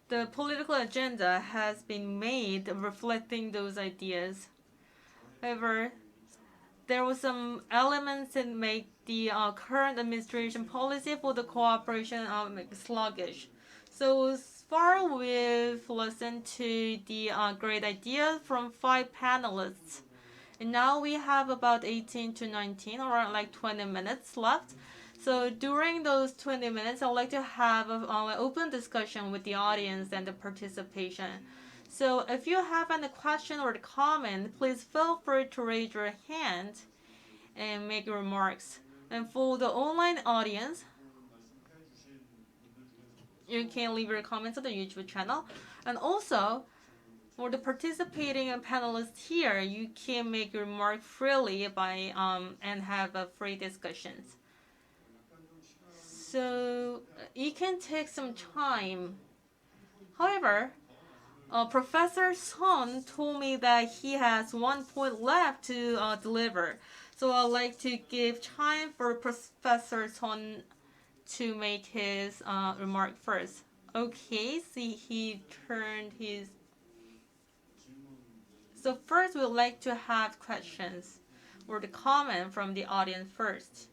A: the political agenda has been made reflecting those ideas. However, there were some elements that make the current administration policy for the cooperation sluggish. So as far we've listened to the great ideas from 5 panelists. And now we have about 18 to 19, or like 20 minutes left. So during those 20 minutes, I'd like to have an open discussion with the audience and the participation. So if you have any question or comment, please feel free to raise your hand and make remarks. And for the online audience, you can leave your comments on the YouTube channel. And also, for the participating panelists here, you can make your remark freely by and have free discussions. So it can take some time. However, Professor Son told me that he has 1 point left to deliver. So I'd like to give time for Professor Son to make his remark first. Okay, see, he turned his... So first we'd like to have questions or the comment from the audience first.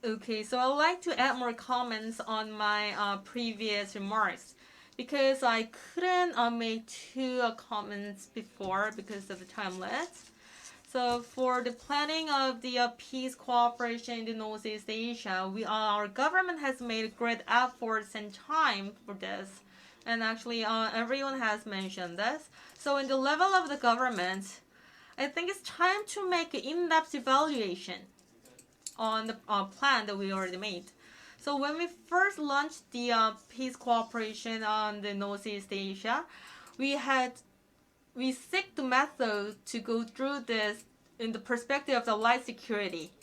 A: Okay, so I'd like to add more comments on my previous remarks, because I couldn't make 2 comments before because of the time limit. So for the planning of the peace cooperation in the Northeast Asia, our government has made great efforts and time for this. And actually, everyone has mentioned this. So in the level of the government, I think it's time to make an in-depth evaluation on the plan that we already made. So when we first launched the peace cooperation on the Northeast Asia, we seek the method to go through this in the perspective of the light security.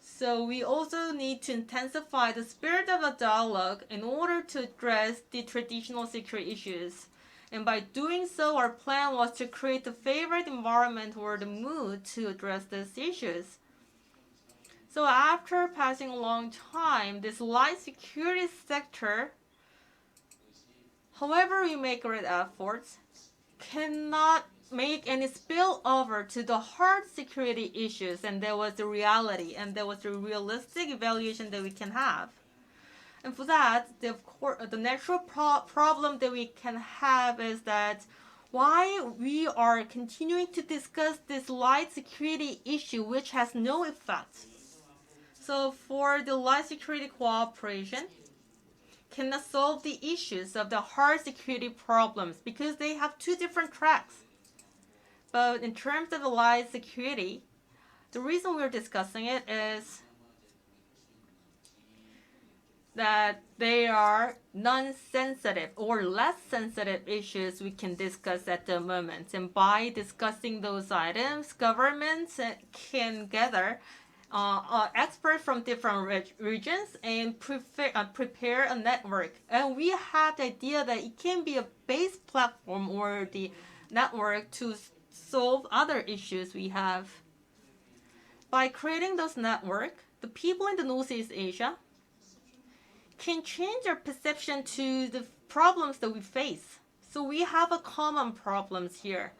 A: So we also need to intensify the spirit of a dialogue in order to address the traditional security issues. And by doing so, our plan was to create the favorite environment or the mood to address these issues. So after passing a long time, this light security sector, however we make great efforts, cannot make any spillover to the hard security issues, and that was the reality, and that was the realistic evaluation that we can have. And for that, the natural problem that we can have is that why we are continuing to discuss this light security issue, which has no effect. So for the light security cooperation, cannot solve the issues of the hard security problems because they have 2 different tracks. But in terms of the light security, the reason we're discussing it is that they are non-sensitive or less sensitive issues we can discuss at the moment. And by discussing those items, governments can gather experts from different regions and prepare a network. And we have the idea that it can be a base platform or the network to solve other issues we have. By creating those network, the people in the Northeast Asia can change their perception to the problems that we face. So we have a common problems here.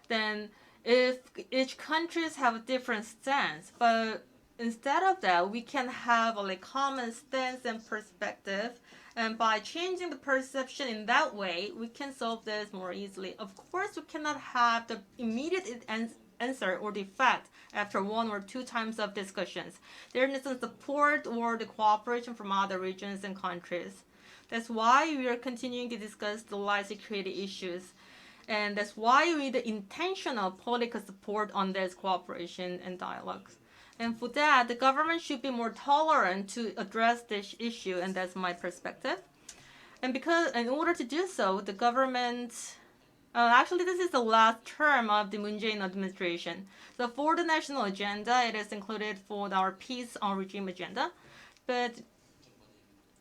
A: Then if each countries have a different stance, but instead of that, we can have a like common stance and perspective. And by changing the perception in that way, we can solve this more easily. Of course, we cannot have the immediate answer or the fact after one or two times of discussions. There needs some support or the cooperation from other regions and countries. That's why we are continuing to discuss the life security issues. And that's why we need the intentional political support on this cooperation and dialogues. And for that, the government should be more tolerant to address this issue, and that's my perspective. And because in order to do so, the government actually, this is the last term of the Moon Jae-in administration. So for the national agenda, it is included for our peace on regime agenda. But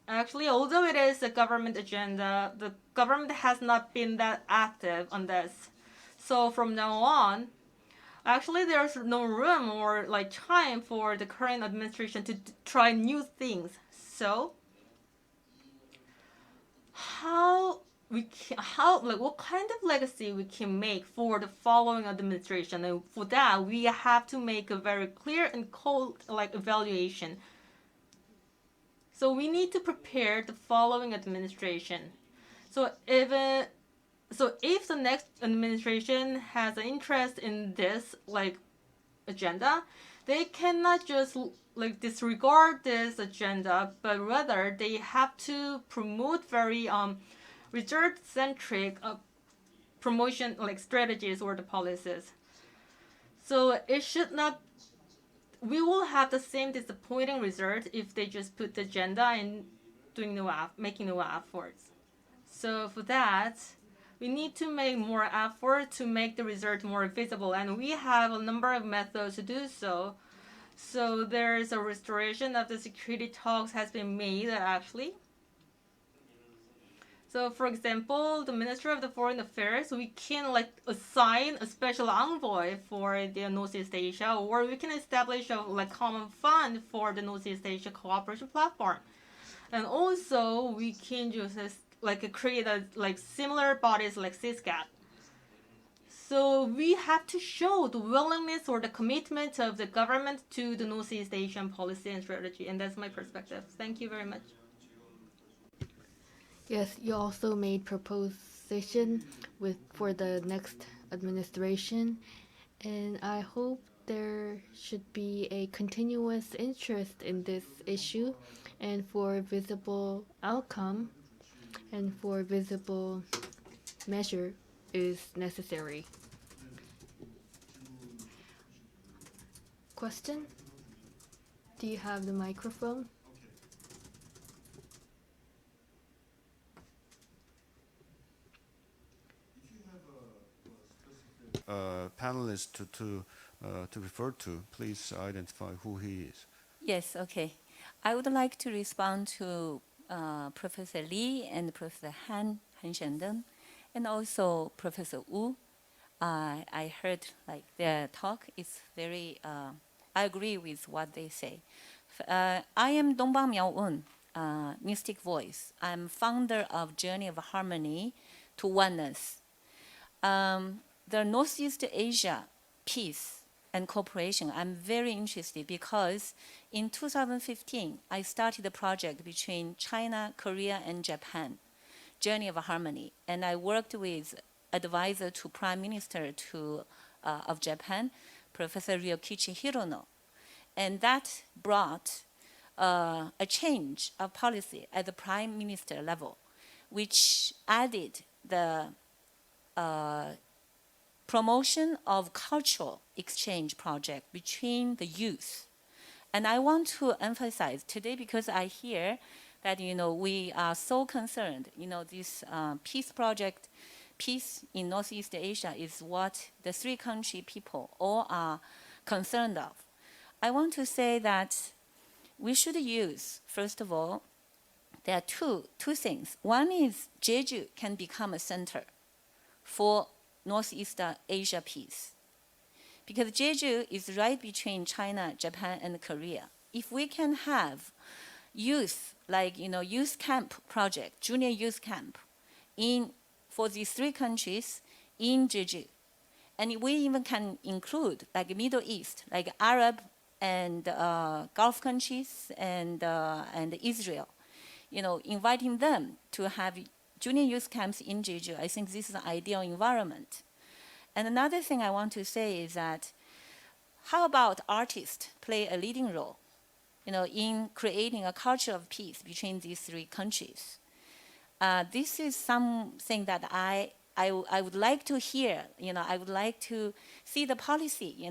A: actually, although it is a government agenda, the government has not been that active on this. So from now on, actually, there's no room or like time for the current administration to try new things. So what kind of legacy we can make for the following administration, and for that we have to make a very clear and cold evaluation. So we need to prepare the following administration. So if the next administration has an interest in this agenda, they cannot just disregard this agenda, but rather they have to promote very result-centric promotion strategies or the policies. So it should not. We will have the same disappointing result if they just put the agenda and making no efforts. So for that, we need to make more effort to make the result more visible, and we have a number of methods to do so. So there is a restoration of the security talks has been made actually. So for example, the Ministry of the Foreign Affairs, we can assign a special envoy for the Northeast Asia, or we can establish a common fund for the Northeast Asia cooperation platform. And also we can just create a similar bodies like CISCAP. So we have to show the willingness or the commitment of the government to the Northeast Asian policy and strategy, and that's my perspective. Thank you very much.
B: Yes, you also made proposition for the next administration, and I hope there should be a continuous interest in this issue, and for visible outcome and for visible measure is necessary. Question? Do you have the microphone?
F: Panelist to refer to, please identify who he is.
H: Yes, okay. I would like to respond to Professor Lee and Professor Han Shendeng, and also Professor Wu. I heard their talk is very. I agree with what they say. I am Dongbang Miao-un, Mystic Voice. I'm founder of Journey of Harmony to Oneness. The Northeast Asia peace and cooperation, I'm very interested because in 2015, I started a project between China, Korea, and Japan, Journey of Harmony. And I worked with advisor to Prime Minister of Japan, Professor Ryokichi Hirono. And that brought a change of policy at the Prime Minister level, which added the promotion of cultural exchange project between the youth. And I want to emphasize today, because I hear that we are so concerned, this peace project, peace in Northeast Asia is what the three country people all are concerned of. I want to say that we should use, first of all, there are two things. One is Jeju can become a center for Northeast Asia peace. Because Jeju is right between China, Japan, and Korea. If we can have youth, like youth camp project, junior youth camp, for these three countries in Jeju, and we even can include like Middle East, like Arab and Gulf countries and Israel, inviting them to have junior youth camps in Jeju. I think this is an ideal environment. And another thing I want to say is that how about artists play a leading role, in creating a culture of peace between these three countries? This is something that I would like to hear. I would like to see the policy,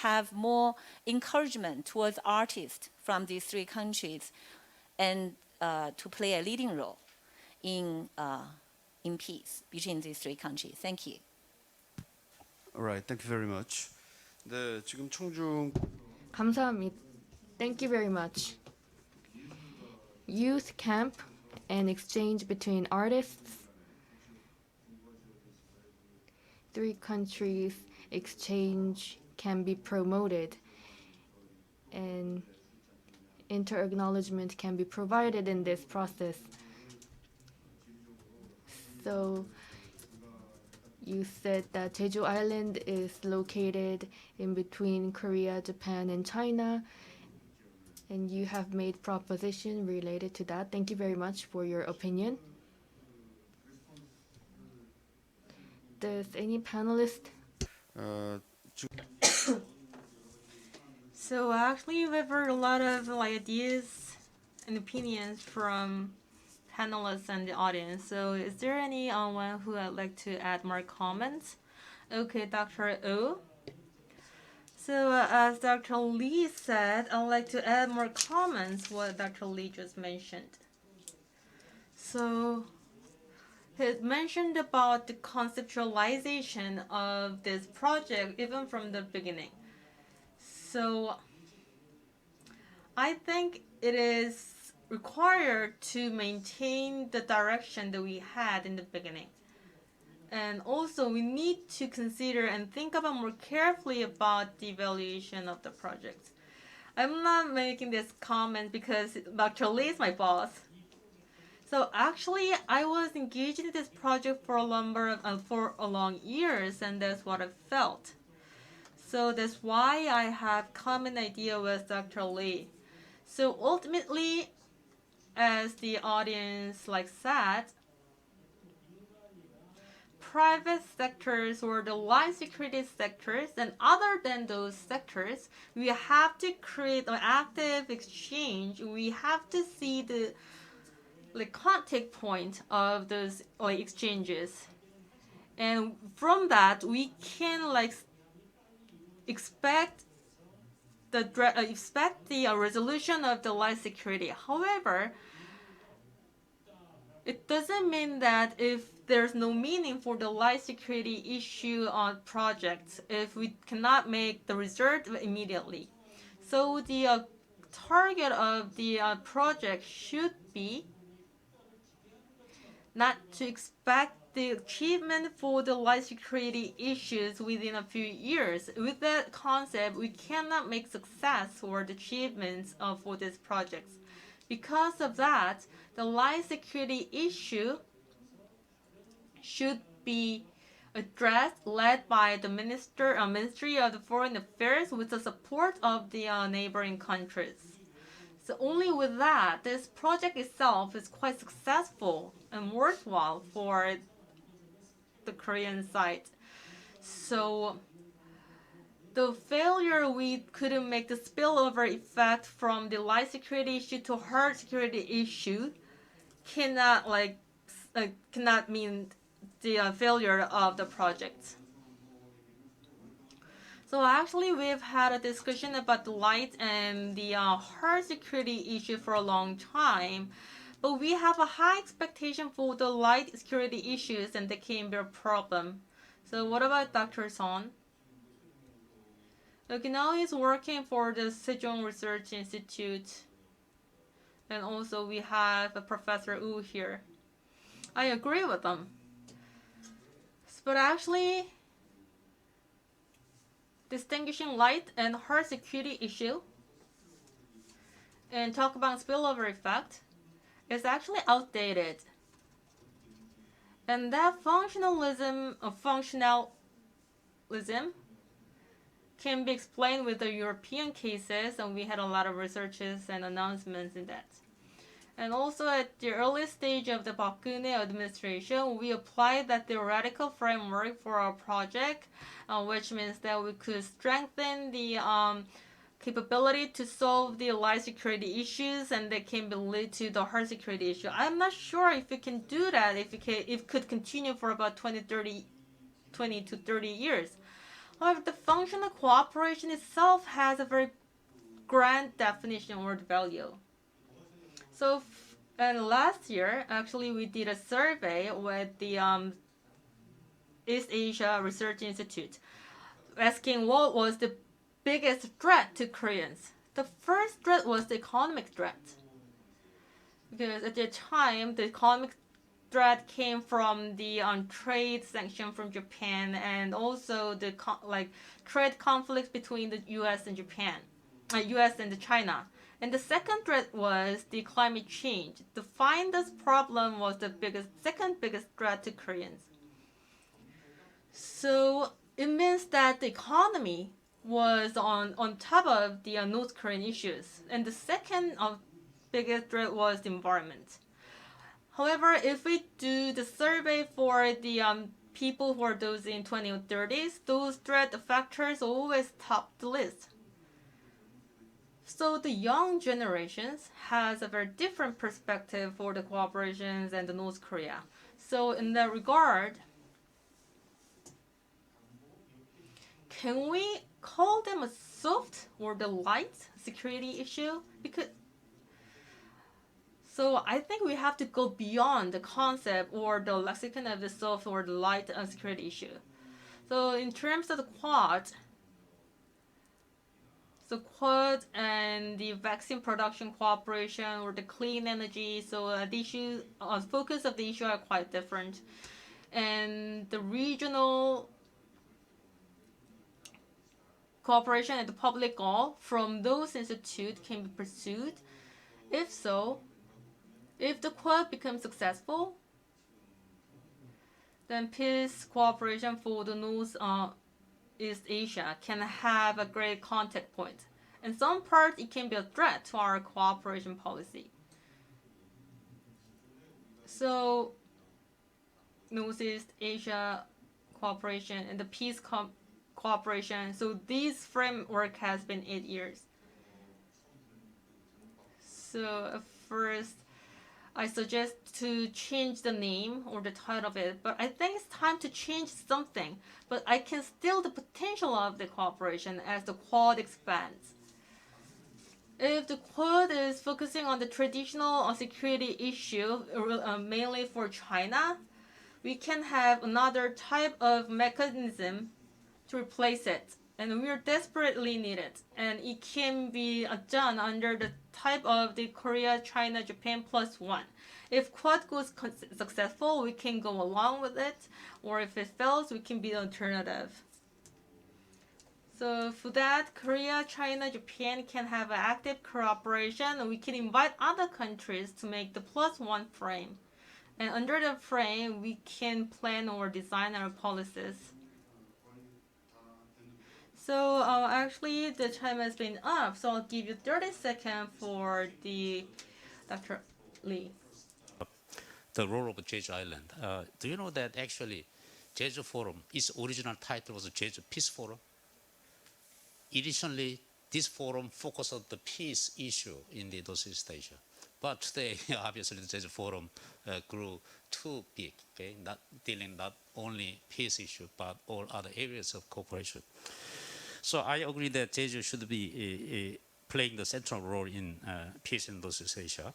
H: have more encouragement towards artists from these three countries, and to play a leading role in peace between these three countries. Thank you.
F: All right, thank you very much. 네, 지금 청중
B: 감사합니다. Thank you very much. Youth camp and exchange between artists. Three countries exchange can be promoted, and inter-acknowledgement can be provided in this process. So you said that Jeju Island is located in between Korea, Japan, and China, and you have made proposition related to that. Thank you very much for your opinion. Does any panelist?
A: So actually, we've heard a lot of ideas and opinions from panelists and the audience. So is there anyone who would like to add more comments? Okay, Dr. O. So as Dr. Lee said, I'd like to add more comments what Dr. Lee just mentioned. So he mentioned about the conceptualization of this project even from the beginning. So I think it is required to maintain the direction that we had in the beginning. And also we need to consider and think about more carefully about the evaluation of the project. I'm not making this comment because Dr. Lee is my boss. So actually, I was engaged in this project for a long years, and that's what I felt. So that's why I have common idea with Dr. Lee. So ultimately, as the audience said, private sectors or the life security sectors, and other than those sectors, we have to create an active exchange. We have to see the contact point of those exchanges, and from that we can expect the resolution of the life security. However, it doesn't mean that if there's no meaning for the life security issue on projects, if we cannot make the result immediately. So the target of the project should be not to expect the achievement for the life security issues within a few years. With that concept, we cannot make success or the achievements for these projects. Because of that, the life security issue should be addressed, led by the Ministry of the Foreign Affairs with the support of the neighboring countries. So only with that, this project itself is quite successful and worthwhile for the Korean side. So the failure we couldn't make the spillover effect from the life security issue to hard security issue cannot mean the failure of the project. So actually, we've had a discussion about the light and the hard security issue for a long time, but we have a high expectation for the light security issues, and that can be a problem. So what about Dr. Son? Okay, now he's working for the Sejong Research Institute. And also we have a Professor Wu here. I agree with them. But actually, distinguishing light and hard security issue and talk about spillover effect is actually outdated. And that functionalism can be explained with the European cases, and we had a lot of researches and announcements in that. And also at the early stage of the Park Geun-hye administration, we applied that theoretical framework for our project, which means that we could strengthen the capability to solve the light security issues, and that can be lead to the hard security issue. I'm not sure if we can do that, if it could continue for about 20 to 30 years. However, the functional cooperation itself has a very grand definition or value. So, and last year, actually, we did a survey with the East Asia Research Institute, asking what was the biggest threat to Koreans. The first threat was the economic threat, because at the time, the economic threat came from the trade sanction from Japan, and also the trade conflicts between the U.S. and Japan, U.S. and China. And the second threat was the climate change. To find this problem was the second biggest threat to Koreans. So it means that the economy was on top of the North Korean issues, and the second biggest threat was the environment. However, if we do the survey for the people who are those in 2030s, those threat factors always top the list. So the young generations has a very different perspective for the cooperations and the North Korea. So in that regard, can we call them a soft or the light security issue? So I think we have to go beyond the concept or the lexicon of the soft or the light security issue. So in terms of the Quad, Quad and the vaccine production cooperation or the clean energy, so the issue, focus of the issue are quite different. And the regional cooperation and the public goal from those institutes can be pursued. If so, if the Quad becomes successful, then peace cooperation for the North East Asia can have a great contact point. In some parts, it can be a threat to our cooperation policy. So, Northeast Asia cooperation and the peace cooperation. So this framework has been 8 years. So first, I suggest to change the name or the title of it, but I think it's time to change something. But I can still the potential of the cooperation as the Quad expands. If the Quad is focusing on the traditional security issue, mainly for China, we can have another type of mechanism to replace it. And we are desperately needed. And it can be done under the type of the Korea, China, Japan +1. If Quad goes successful, we can go along with it. Or if it fails, we can be the alternative. So for that, Korea, China, Japan can have an active cooperation. And we can invite other countries to make the +1 frame. And under the frame, we can plan or design our policies. So actually, the time has been up, so I'll give you 30 seconds for the Dr. Lee.
D: The role of Jeju Island. Do you know that actually Jeju Forum, its original title was Jeju Peace Forum? Initially, this forum focused on the peace issue in the Northeast Asia. But today, obviously, the Jeju Forum grew too big, okay? Not dealing not only peace issue, but all other areas of cooperation. So I agree that Jeju should be playing the central role in peace in Northeast Asia.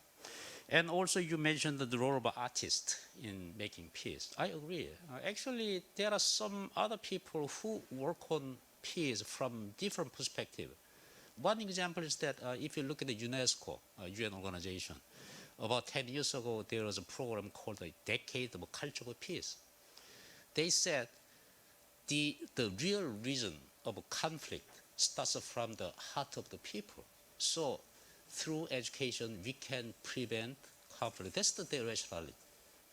D: And also you mentioned the role of artists in making peace. I agree. Actually, there are some other people who work on peace from different perspectives. One example is that if you look at the UNESCO, UN organization, about 10 years ago, there was a program called the Decade of Cultural Peace. They said the real reason of conflict starts from the heart of the people. So through education, we can prevent conflict. That's the rationality.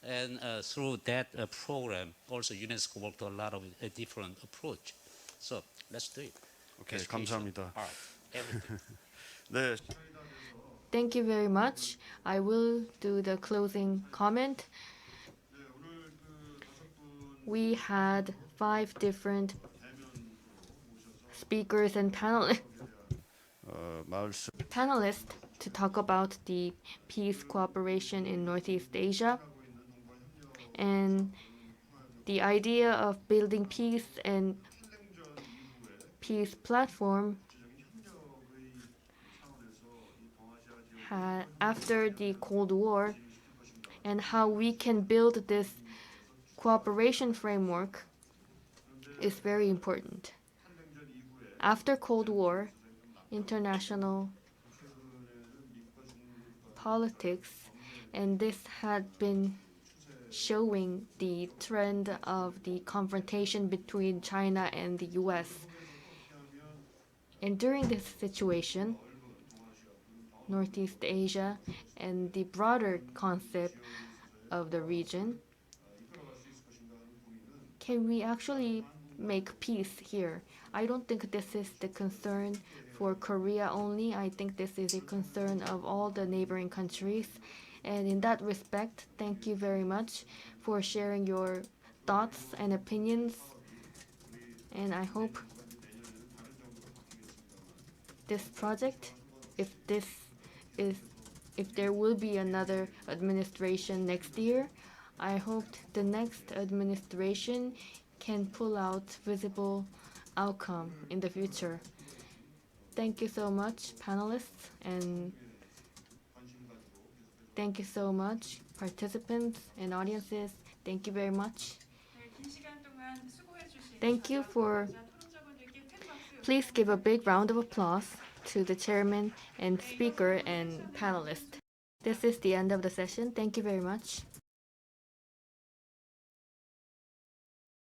D: And through that program, also UNESCO worked a lot of a different approach. So let's do it.
F: Okay,
D: Education,
F: 감사합니다.
D: art, everything.
F: 네,
B: Thank you very much. I will do the closing comment. We had 5 different speakers and panelists to talk about the peace cooperation in Northeast Asia. And the idea of building peace and peace platform after the Cold War, and how we can build this cooperation framework is very important. After Cold War, international politics, and this had been showing the trend of the confrontation between China and the US. And during this situation, Northeast Asia and the broader concept of the region, can we actually make peace here? I don't think this is the concern for Korea only. I think this is a concern of all the neighboring countries. And in that respect, thank you very much for sharing your thoughts and opinions. And I hope this project, if there will be another administration next year, I hope the next administration can pull out visible outcome in the future. Thank you so much, panelists, and thank you so much, participants and audiences. Thank you very much. Thank you for. Please give a big round of applause to the chairman and speaker and panelist. This is the end of the session. Thank you very much.